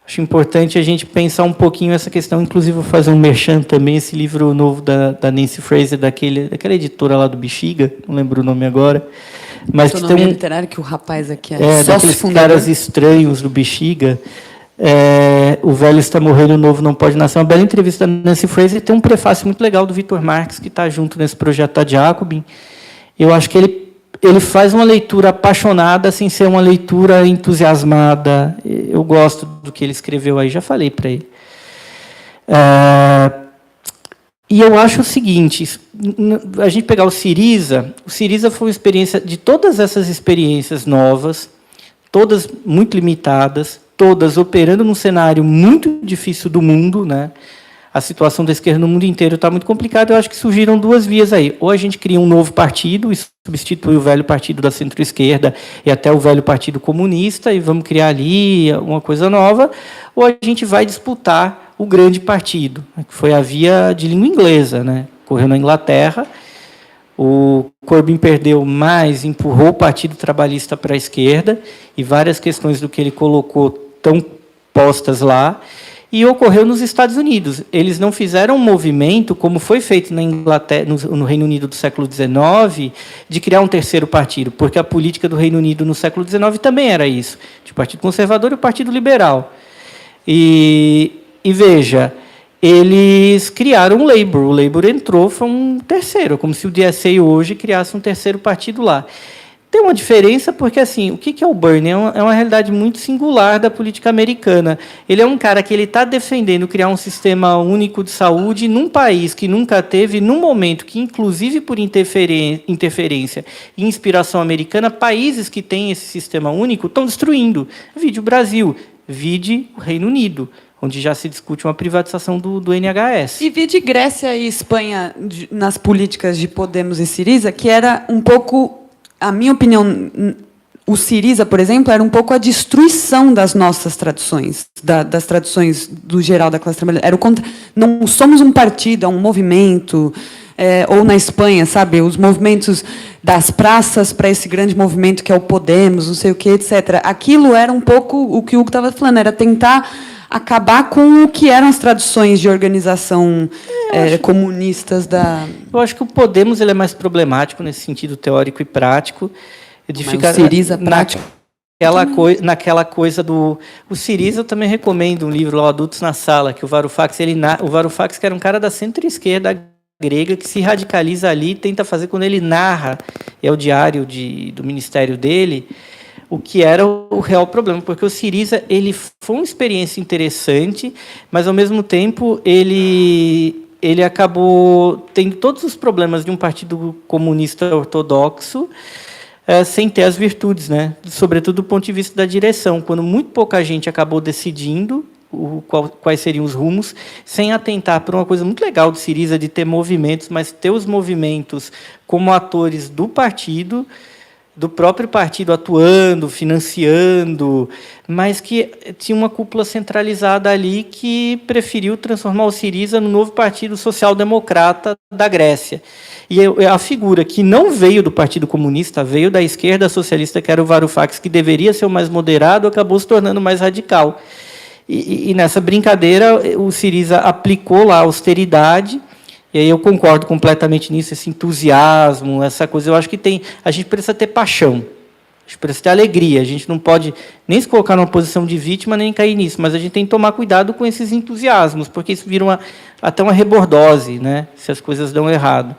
[SPEAKER 2] Acho importante a gente pensar um pouquinho essa questão, inclusive vou fazer um merchan também, esse livro novo da Nancy Fraser, daquela editora lá do Bexiga, não lembro o nome agora, mas que tem
[SPEAKER 3] literário que o rapaz aqui é
[SPEAKER 2] daqueles caras estranhos do Bexiga, O Velho Está Morrendo, o Novo Não Pode Nascer. Uma bela entrevista da Nancy Fraser, tem um prefácio muito legal do Vitor Marx, que está junto nesse projeto da Jacobin. Eu acho que ele faz uma leitura apaixonada, sem ser uma leitura entusiasmada. Eu gosto do que ele escreveu aí, já falei para ele. E eu acho o seguinte, a gente pegar o Syriza foi uma experiência, de todas essas experiências novas, todas muito limitadas, todas operando num cenário muito difícil do mundo, né? A situação da esquerda no mundo inteiro está muito complicada. Eu acho que surgiram duas vias aí. Ou a gente cria um novo partido e substitui o velho partido da centro-esquerda e até o velho partido comunista e vamos criar ali uma coisa nova, ou a gente vai disputar o grande partido, que foi a via de língua inglesa, né? Correu na Inglaterra, o Corbyn perdeu, mas empurrou o Partido Trabalhista para a esquerda, e várias questões do que ele colocou estão postas lá. E ocorreu nos Estados Unidos. Eles não fizeram um movimento, como foi feito na Inglaterra, no Reino Unido do século XIX, de criar um terceiro partido, porque a política do Reino Unido no século XIX também era isso. Tinha o Partido Conservador e o Partido Liberal. E veja, eles criaram o Labour. O Labour entrou, foi um terceiro, como se o DSA hoje criasse um terceiro partido lá. Tem uma diferença porque, assim, o que é o Bernie? É uma realidade muito singular da política americana. Ele é um cara que está defendendo criar um sistema único de saúde num país que nunca teve, num momento que, inclusive por interferência e inspiração americana, países que têm esse sistema único estão destruindo. Vide o Brasil, vide o Reino Unido, onde já se discute uma privatização do NHS.
[SPEAKER 3] E vide Grécia e Espanha nas políticas de Podemos e Syriza, que era um pouco... A minha opinião, o Syriza, por exemplo, era um pouco a destruição das nossas tradições, das tradições do geral da classe trabalhadora. Era não somos um partido, é um movimento. Ou na Espanha, sabe, os movimentos das praças para esse grande movimento que é o Podemos, não sei o quê, etc. Aquilo era um pouco o que o Hugo estava falando, era tentar acabar com o que eram as tradições de organização comunistas da...
[SPEAKER 2] Eu acho que o Podemos ele é mais problemático nesse sentido teórico e prático. De ficar
[SPEAKER 3] o Syriza prático.
[SPEAKER 2] Naquela coisa do... O Syriza, eu também recomendo um livro lá, Adultos na Sala, que o Varoufakis, o Varoufakis, que era um cara da centro-esquerda grega, que se radicaliza ali e tenta fazer, quando ele narra, é o diário do ministério dele, o que era o real problema, porque o Syriza ele foi uma experiência interessante, mas, ao mesmo tempo, ele acabou tendo todos os problemas de um partido comunista ortodoxo, sem ter as virtudes, né? Sobretudo do ponto de vista da direção, quando muito pouca gente acabou decidindo quais seriam os rumos, sem atentar para uma coisa muito legal do Syriza, de ter movimentos, mas ter os movimentos como atores do partido, do próprio partido atuando, financiando, mas que tinha uma cúpula centralizada ali que preferiu transformar o Syriza no novo partido social-democrata da Grécia. E a figura que não veio do Partido Comunista, veio da esquerda socialista, que era o Varoufakis, que deveria ser o mais moderado, acabou se tornando mais radical. E nessa brincadeira, o Syriza aplicou lá a austeridade, e aí eu concordo completamente nisso, esse entusiasmo, essa coisa. Eu acho que a gente precisa ter paixão, a gente precisa ter alegria, a gente não pode nem se colocar numa posição de vítima, nem cair nisso, mas a gente tem que tomar cuidado com esses entusiasmos, porque isso vira até uma rebordose, né, se as coisas dão errado.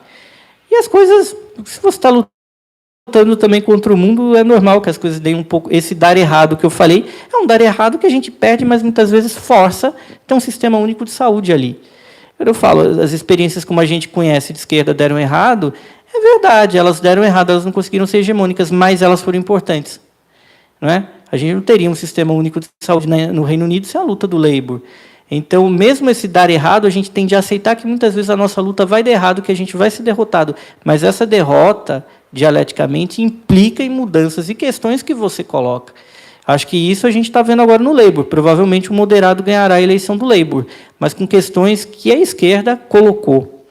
[SPEAKER 2] E as coisas, se você está lutando também contra o mundo, é normal que as coisas deem um pouco... Esse dar errado que eu falei, é um dar errado que a gente perde, mas muitas vezes força ter um sistema único de saúde ali. Eu falo, as experiências como a gente conhece de esquerda deram errado, é verdade, elas deram errado, elas não conseguiram ser hegemônicas, mas elas foram importantes. Não é? A gente não teria um sistema único de saúde no Reino Unido sem a luta do Labour. Então, mesmo esse dar errado, a gente tende a aceitar que muitas vezes a nossa luta vai dar errado, que a gente vai ser derrotado. Mas essa derrota, dialeticamente, implica em mudanças e questões que você coloca. Acho que isso a gente está vendo agora no Labour. Provavelmente o moderado ganhará a eleição do Labour, mas com questões que a esquerda colocou.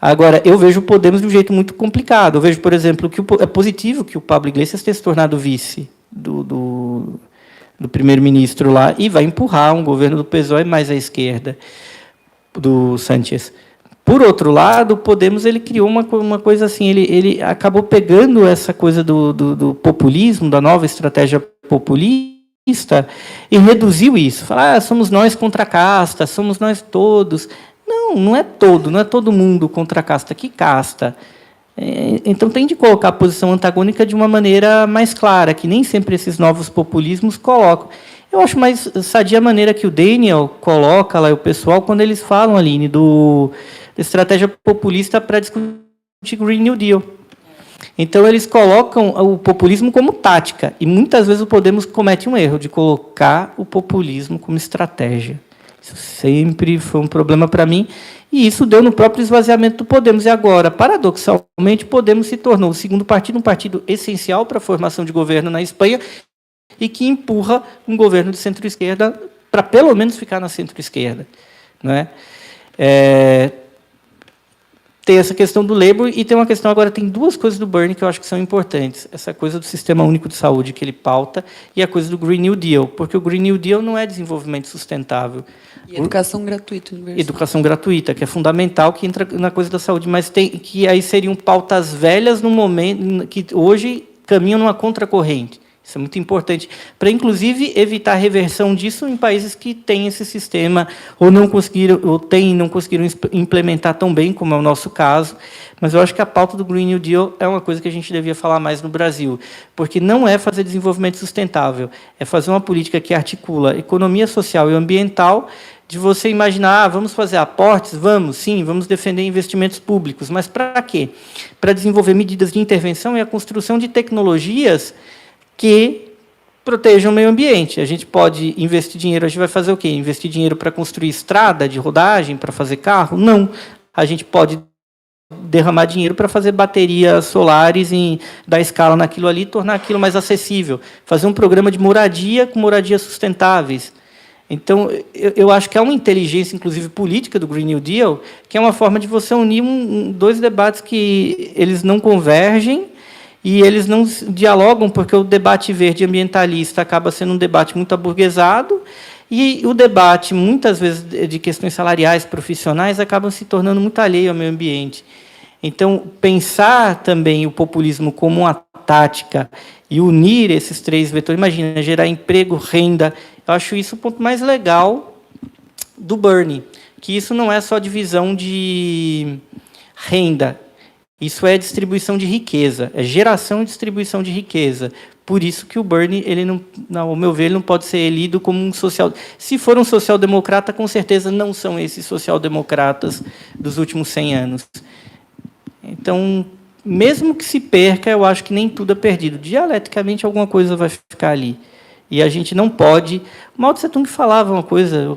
[SPEAKER 2] Agora, eu vejo o Podemos de um jeito muito complicado. Eu vejo, por exemplo, que é positivo que o Pablo Iglesias tenha se tornado vice do primeiro-ministro lá e vai empurrar um governo do PSOE mais à esquerda, do Sánchez. Por outro lado, o Podemos ele criou uma coisa assim, ele acabou pegando essa coisa do populismo, da nova estratégia populista, e reduziu isso. Falar, somos nós contra a casta, somos nós todos. Não é todo mundo contra a casta. Que casta? Então, tem de colocar a posição antagônica de uma maneira mais clara, que nem sempre esses novos populismos colocam. Eu acho mais sadia a maneira que o Daniel coloca lá, o pessoal, quando eles falam, Aline, da estratégia populista para discutir Green New Deal. Então, eles colocam o populismo como tática, e muitas vezes o Podemos comete um erro de colocar o populismo como estratégia. Isso sempre foi um problema para mim, e isso deu no próprio esvaziamento do Podemos. E agora, paradoxalmente, o Podemos se tornou o segundo partido, um partido essencial para a formação de governo na Espanha, e que empurra um governo de centro-esquerda para, pelo menos, ficar na centro-esquerda. Não é? Tem essa questão do Labour e tem uma questão, agora tem duas coisas do Bernie que eu acho que são importantes. Essa coisa do Sistema Único de Saúde que ele pauta e a coisa do Green New Deal, porque o Green New Deal não é desenvolvimento sustentável.
[SPEAKER 3] E educação gratuita universal.
[SPEAKER 2] Educação gratuita, que é fundamental, que entra na coisa da saúde, mas tem que aí seriam pautas velhas no momento que hoje caminham numa contracorrente. Isso é muito importante, para, inclusive, evitar a reversão disso em países que têm esse sistema, ou não conseguiram implementar tão bem, como é o nosso caso. Mas eu acho que a pauta do Green New Deal é uma coisa que a gente devia falar mais no Brasil, porque não é fazer desenvolvimento sustentável, é fazer uma política que articula economia social e ambiental, de você imaginar, vamos fazer aportes? Vamos, sim, vamos defender investimentos públicos, mas para quê? Para desenvolver medidas de intervenção e a construção de tecnologias que protejam o meio ambiente. A gente pode investir dinheiro, a gente vai fazer o quê? Investir dinheiro para construir estrada de rodagem, para fazer carro? Não. A gente pode derramar dinheiro para fazer baterias solares, dar escala naquilo ali, tornar aquilo mais acessível. Fazer um programa de moradia com moradias sustentáveis. Então, eu acho que há uma inteligência, inclusive política, do Green New Deal, que é uma forma de você unir dois debates que eles não convergem, e eles não dialogam, porque o debate verde ambientalista acaba sendo um debate muito aburguesado, e o debate, muitas vezes, de questões salariais, profissionais, acaba se tornando muito alheio ao meio ambiente. Então, pensar também o populismo como uma tática e unir esses três vetores, imagina, gerar emprego, renda, eu acho isso o ponto mais legal do Bernie, que isso não é só divisão de renda, Isso é distribuição de riqueza, é geração e distribuição de riqueza. Por isso que o Bernie, ele não, ao meu ver, ele não pode ser lido como um social. Se for um social-democrata, com certeza não são esses social-democratas dos últimos 100 anos. Então, mesmo que se perca, eu acho que nem tudo é perdido. Dialeticamente, alguma coisa vai ficar ali. E a gente não pode... Mao Tse-tung falava uma coisa,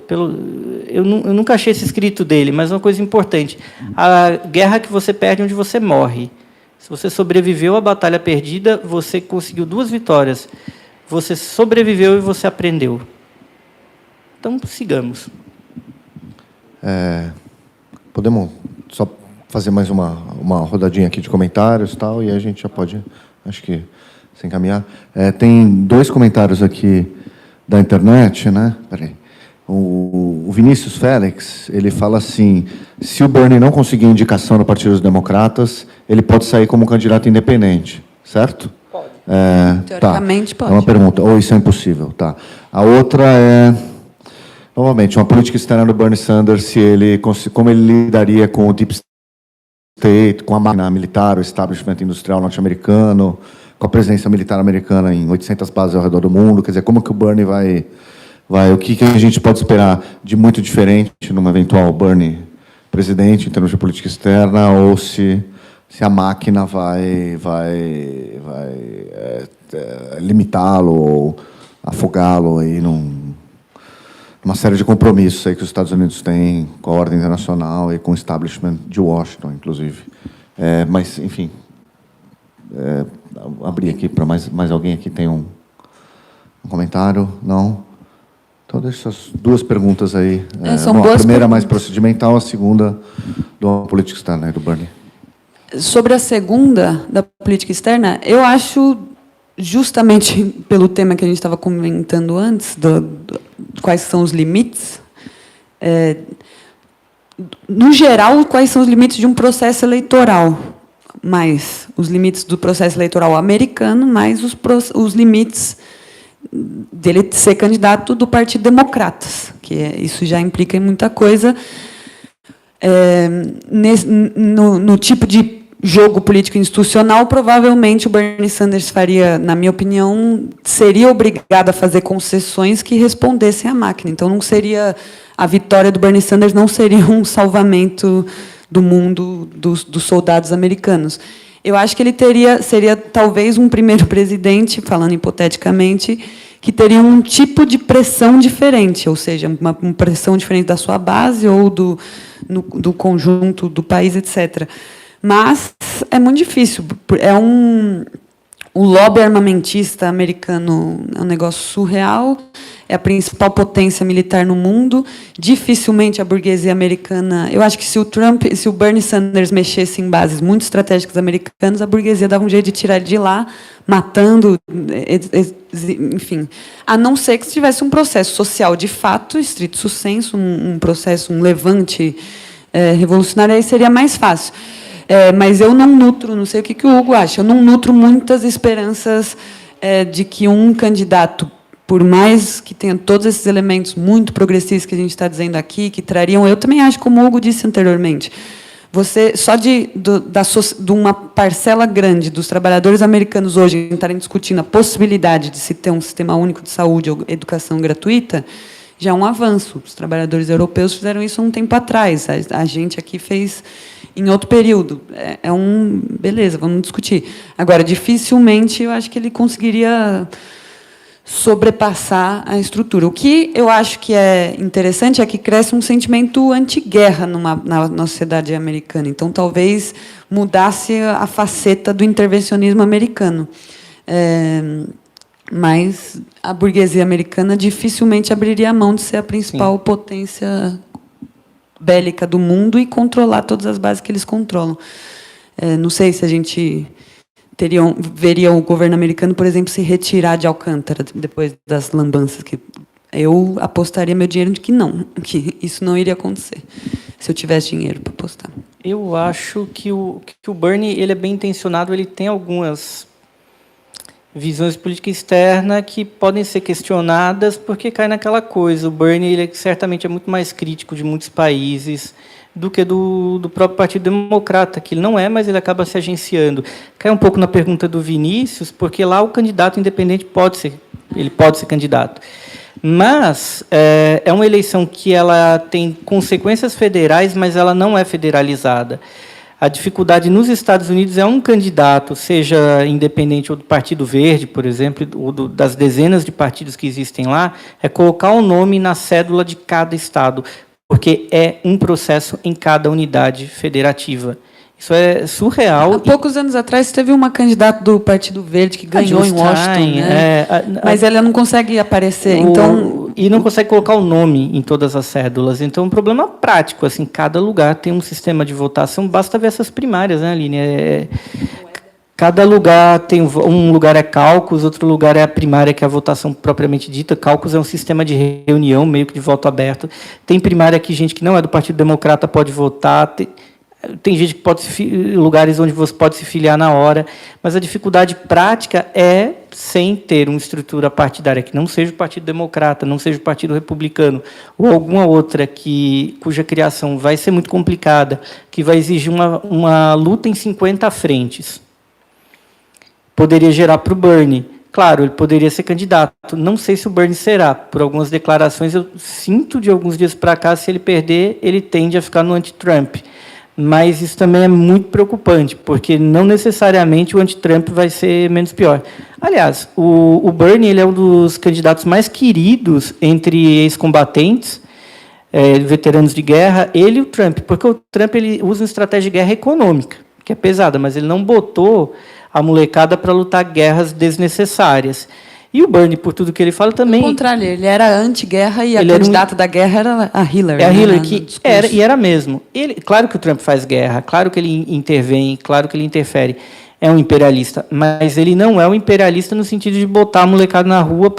[SPEAKER 2] eu nunca achei esse escrito dele, mas uma coisa importante. A guerra que você perde é onde você morre. Se você sobreviveu à batalha perdida, você conseguiu 2 vitórias. Você sobreviveu e você aprendeu. Então, sigamos.
[SPEAKER 1] Podemos só fazer mais uma rodadinha aqui de comentários e tal, e a gente já pode, acho que, se encaminhar. Tem 2 comentários aqui da internet, né? Peraí. O Vinícius Félix, ele fala assim, se o Bernie não conseguir indicação no Partido dos Democratas, ele pode sair como candidato independente, certo? Pode.
[SPEAKER 3] Teoricamente,
[SPEAKER 1] tá.
[SPEAKER 3] pode.
[SPEAKER 1] É uma pergunta, ou isso é impossível, tá. A outra é, novamente, uma política externa do Bernie Sanders, se ele, como ele lidaria com o Deep State, com a máquina militar, o establishment industrial norte-americano, com a presença militar americana em 800 bases ao redor do mundo, quer dizer, como que o Bernie vai o que a gente pode esperar de muito diferente numa eventual Bernie presidente, em termos de política externa, ou se a máquina vai limitá-lo ou afogá-lo aí numa série de compromissos aí que os Estados Unidos têm com a ordem internacional e com o establishment de Washington, inclusive. Mas, enfim, abrir aqui para mais alguém aqui tem um comentário? Não? Então, deixa essas 2 perguntas aí.
[SPEAKER 3] São
[SPEAKER 1] bom,
[SPEAKER 3] boas
[SPEAKER 1] a primeira
[SPEAKER 3] perguntas.
[SPEAKER 1] mais procedimental, a segunda do política externa, do Bernie.
[SPEAKER 3] Sobre a segunda, da política externa, eu acho, justamente pelo tema que a gente estava comentando antes, quais são os limites, no geral, quais são os limites de um processo eleitoral, mais os limites do processo eleitoral americano, mais os limites dele ser candidato do Partido Democratas, que isso já implica em muita coisa. No tipo de jogo político institucional, provavelmente o Bernie Sanders faria, na minha opinião, seria obrigado a fazer concessões que respondessem à máquina. Então, não seria a vitória do Bernie Sanders não seria um salvamento do mundo dos soldados americanos. Eu acho que ele seria talvez um primeiro presidente, falando hipoteticamente, que teria um tipo de pressão diferente, ou seja, uma pressão diferente da sua base ou do conjunto do país, etc. Mas é muito difícil. O lobby armamentista americano é um negócio surreal, é a principal potência militar no mundo. Dificilmente a burguesia americana... Eu acho que se o Bernie Sanders mexesse em bases muito estratégicas americanas, a burguesia dava um jeito de tirar ele de lá, matando, enfim. A não ser que se tivesse um processo social de fato, estrito sensu, um processo, um levante revolucionário, aí seria mais fácil. Mas eu não nutro, não sei o que o Hugo acha, eu não nutro muitas esperanças de que um candidato, por mais que tenha todos esses elementos muito progressistas que a gente está dizendo aqui, que trariam, eu também acho, como o Hugo disse anteriormente, você, só de uma parcela grande dos trabalhadores americanos hoje estarem discutindo a possibilidade de se ter um sistema único de saúde ou educação gratuita, já é um avanço. Os trabalhadores europeus fizeram isso há um tempo atrás, a gente aqui fez em outro período. Beleza, vamos discutir. Agora, dificilmente, eu acho que ele conseguiria sobrepassar a estrutura. O que eu acho que é interessante é que cresce um sentimento anti-guerra na sociedade americana. Então, talvez mudasse a faceta do intervencionismo americano. Mas a burguesia americana dificilmente abriria a mão de ser a principal potência bélica do mundo e controlar todas as bases que eles controlam. Não sei se a gente veria o governo americano, por exemplo, se retirar de Alcântara depois das lambanças. Eu apostaria meu dinheiro de que não, que isso não iria acontecer, se eu tivesse dinheiro para apostar.
[SPEAKER 2] Eu acho que o Bernie ele é bem intencionado, ele tem algumas... visões de política externa que podem ser questionadas porque cai naquela coisa. O Bernie ele certamente é muito mais crítico de muitos países do que do próprio Partido Democrata, que ele não é, mas ele acaba se agenciando. Cai um pouco na pergunta do Vinícius, porque lá o candidato independente pode ser candidato. Mas é uma eleição que ela tem consequências federais, mas ela não é federalizada. A dificuldade nos Estados Unidos é um candidato, seja independente ou do Partido Verde, por exemplo, ou das dezenas de partidos que existem lá, é colocar o nome na cédula de cada estado, porque é um processo em cada unidade federativa. Isso é surreal.
[SPEAKER 3] Há poucos anos atrás, teve uma candidata do Partido Verde que ganhou em Washington, né? Mas ela não consegue aparecer.
[SPEAKER 2] E não consegue colocar o nome em todas as cédulas. Então, é um problema prático. Assim, cada lugar tem um sistema de votação. Basta ver essas primárias, né, Aline? Cada lugar tem... Um lugar é caucus, outro lugar é a primária, que é a votação propriamente dita. Caucus é um sistema de reunião, meio que de voto aberto. Tem primária que gente que não é do Partido Democrata pode votar. Tem gente que lugares onde você pode se filiar na hora, mas a dificuldade prática é sem ter uma estrutura partidária que não seja o Partido Democrata, não seja o Partido Republicano, ou alguma outra cuja criação vai ser muito complicada, que vai exigir uma luta em 50 frentes. Poderia gerar para o Bernie. Claro, ele poderia ser candidato. Não sei se o Bernie será. Por algumas declarações, eu sinto de alguns dias para cá, se ele perder, ele tende a ficar no anti-Trump. Mas isso também é muito preocupante, porque não necessariamente o anti-Trump vai ser menos pior. Aliás, o Bernie ele é um dos candidatos mais queridos entre ex-combatentes, veteranos de guerra, ele e o Trump, porque o Trump ele usa uma estratégia de guerra econômica, que é pesada, mas ele não botou a molecada para lutar guerras desnecessárias. E o Bernie, por tudo que ele fala, também...
[SPEAKER 3] Ao contrário, ele era anti-guerra e a candidata da guerra era a Hillary.
[SPEAKER 2] É a Hillary, que era mesmo. Claro que o Trump faz guerra, claro que ele intervém, claro que ele interfere. É um imperialista, mas ele não é um imperialista no sentido de botar a molecada na rua,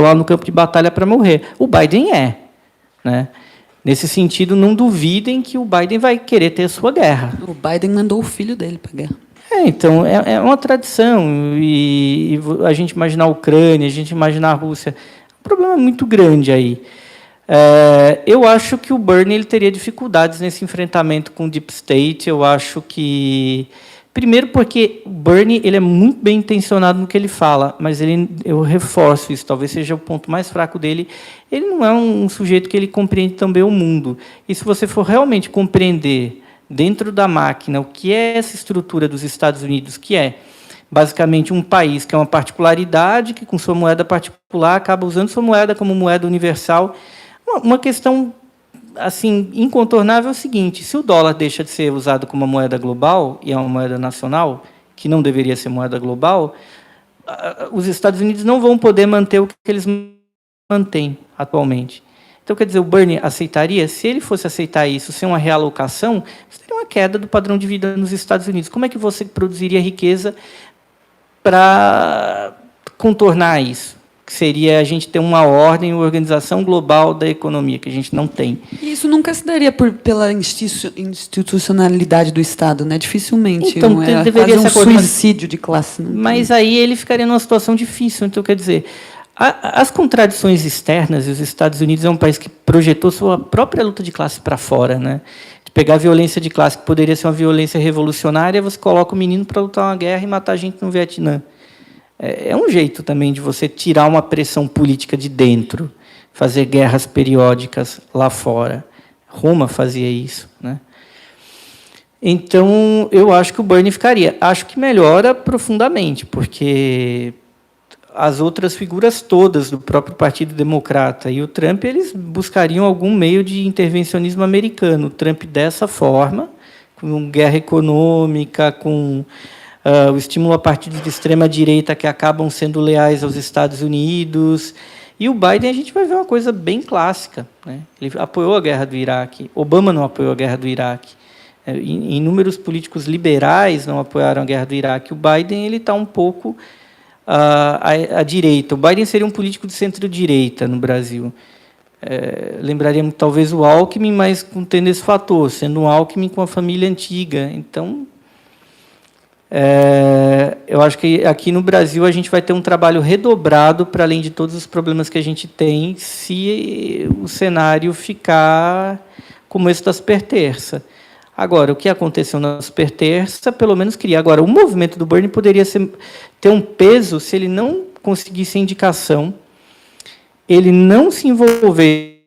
[SPEAKER 2] lá no campo de batalha, para morrer. O Biden é. Né? Nesse sentido, não duvidem que o Biden vai querer ter a sua guerra.
[SPEAKER 3] O Biden mandou o filho dele para a guerra.
[SPEAKER 2] Então, é uma tradição. E a gente imaginar a Ucrânia, a gente imaginar a Rússia, um problema muito grande aí. Eu acho que o Bernie ele teria dificuldades nesse enfrentamento com o Deep State. Eu acho que... Primeiro porque o Bernie ele é muito bem intencionado no que ele fala, mas eu reforço isso, talvez seja o ponto mais fraco dele. Ele não é um sujeito que ele compreende também o mundo. E se você for realmente compreender dentro da máquina o que é essa estrutura dos Estados Unidos, que é basicamente um país que é uma particularidade, que com sua moeda particular acaba usando sua moeda como moeda universal. Uma questão assim incontornável é o seguinte: se o dólar deixa de ser usado como uma moeda global e é uma moeda nacional, que não deveria ser moeda global, os Estados Unidos não vão poder manter o que eles mantêm atualmente. Então, quer dizer, o Bernie aceitaria? Se ele fosse aceitar isso sem uma realocação, seria uma queda do padrão de vida nos Estados Unidos. Como é que você produziria riqueza para contornar isso? Que seria a gente ter uma ordem, uma organização global da economia, que a gente não tem.
[SPEAKER 3] E isso nunca se daria pela institucionalidade do Estado, né? Dificilmente.
[SPEAKER 2] Então, deveria ser
[SPEAKER 3] suicídio de classe.
[SPEAKER 2] Mas aí ele ficaria numa situação difícil. Então, quer dizer, as contradições externas, e os Estados Unidos é um país que projetou sua própria luta de classe para fora, né? De pegar a violência de classe, que poderia ser uma violência revolucionária, você coloca o menino para lutar uma guerra e matar gente no Vietnã. É um jeito também de você tirar uma pressão política de dentro, fazer guerras periódicas lá fora. Roma fazia isso, né? Então, eu acho que o Bernie ficaria. Acho que melhora profundamente, porque as outras figuras todas do próprio Partido Democrata e o Trump, eles buscariam algum meio de intervencionismo americano. O Trump dessa forma, com guerra econômica, com o estímulo a partidos de extrema-direita que acabam sendo leais aos Estados Unidos. E o Biden, a gente vai ver uma coisa bem clássica, né? Ele apoiou a guerra do Iraque. Obama não apoiou a guerra do Iraque. Inúmeros políticos liberais não apoiaram a guerra do Iraque. O Biden está um pouco à direita. O Biden seria um político de centro-direita no Brasil. Lembraríamos talvez o Alckmin, mas tendo esse fator, sendo um Alckmin com a família antiga. Então, Eu acho que aqui no Brasil a gente vai ter um trabalho redobrado para além de todos os problemas que a gente tem, se o cenário ficar como esse da Superterça. Agora, o que aconteceu na Superterça, pelo menos cria. Agora, o movimento do Bernie poderia ter um peso se ele não conseguisse a indicação, ele não se envolvesse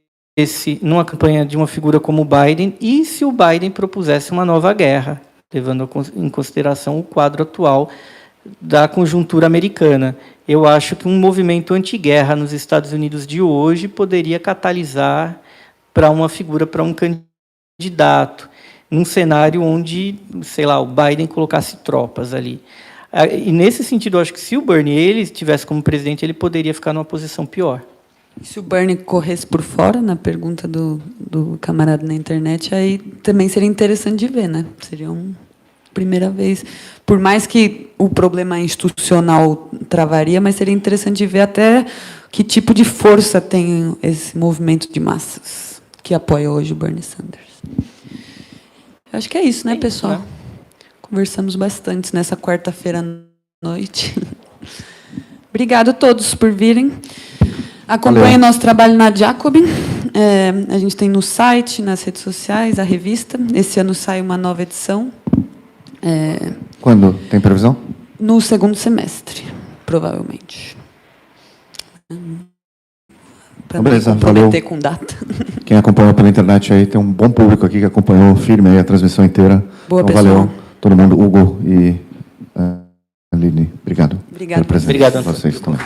[SPEAKER 2] numa campanha de uma figura como o Biden, e se o Biden propusesse uma nova guerra, levando em consideração o quadro atual da conjuntura americana. Eu acho que um movimento anti-guerra nos Estados Unidos de hoje poderia catalisar para uma figura, para um candidato, num cenário onde, sei lá, o Biden colocasse tropas ali. E, nesse sentido, eu acho que se o Bernie ele estivesse como presidente, ele poderia ficar numa posição pior.
[SPEAKER 3] E se o Bernie corresse por fora, na pergunta do camarada na internet, aí também seria interessante de ver, né? Seria uma primeira vez. Por mais que o problema institucional travaria, mas seria interessante de ver até que tipo de força tem esse movimento de massas que apoia hoje o Bernie Sanders. Eu acho que é isso, né, pessoal? Né? Conversamos bastante nessa quarta-feira à noite. Obrigado a todos por virem. Acompanhe nosso trabalho na Jacobin. A gente tem no site, nas redes sociais, a revista. Esse ano sai uma nova edição.
[SPEAKER 1] Quando? Tem previsão?
[SPEAKER 3] No segundo semestre, provavelmente. Para não comprometer com data.
[SPEAKER 1] Quem acompanhou pela internet aí, tem um bom público aqui que acompanhou firme aí a transmissão inteira.
[SPEAKER 3] Boa,
[SPEAKER 1] então,
[SPEAKER 3] pessoal.
[SPEAKER 1] Valeu todo mundo, Hugo e Aline. Obrigado.
[SPEAKER 3] Obrigado.
[SPEAKER 1] Obrigado a vocês também.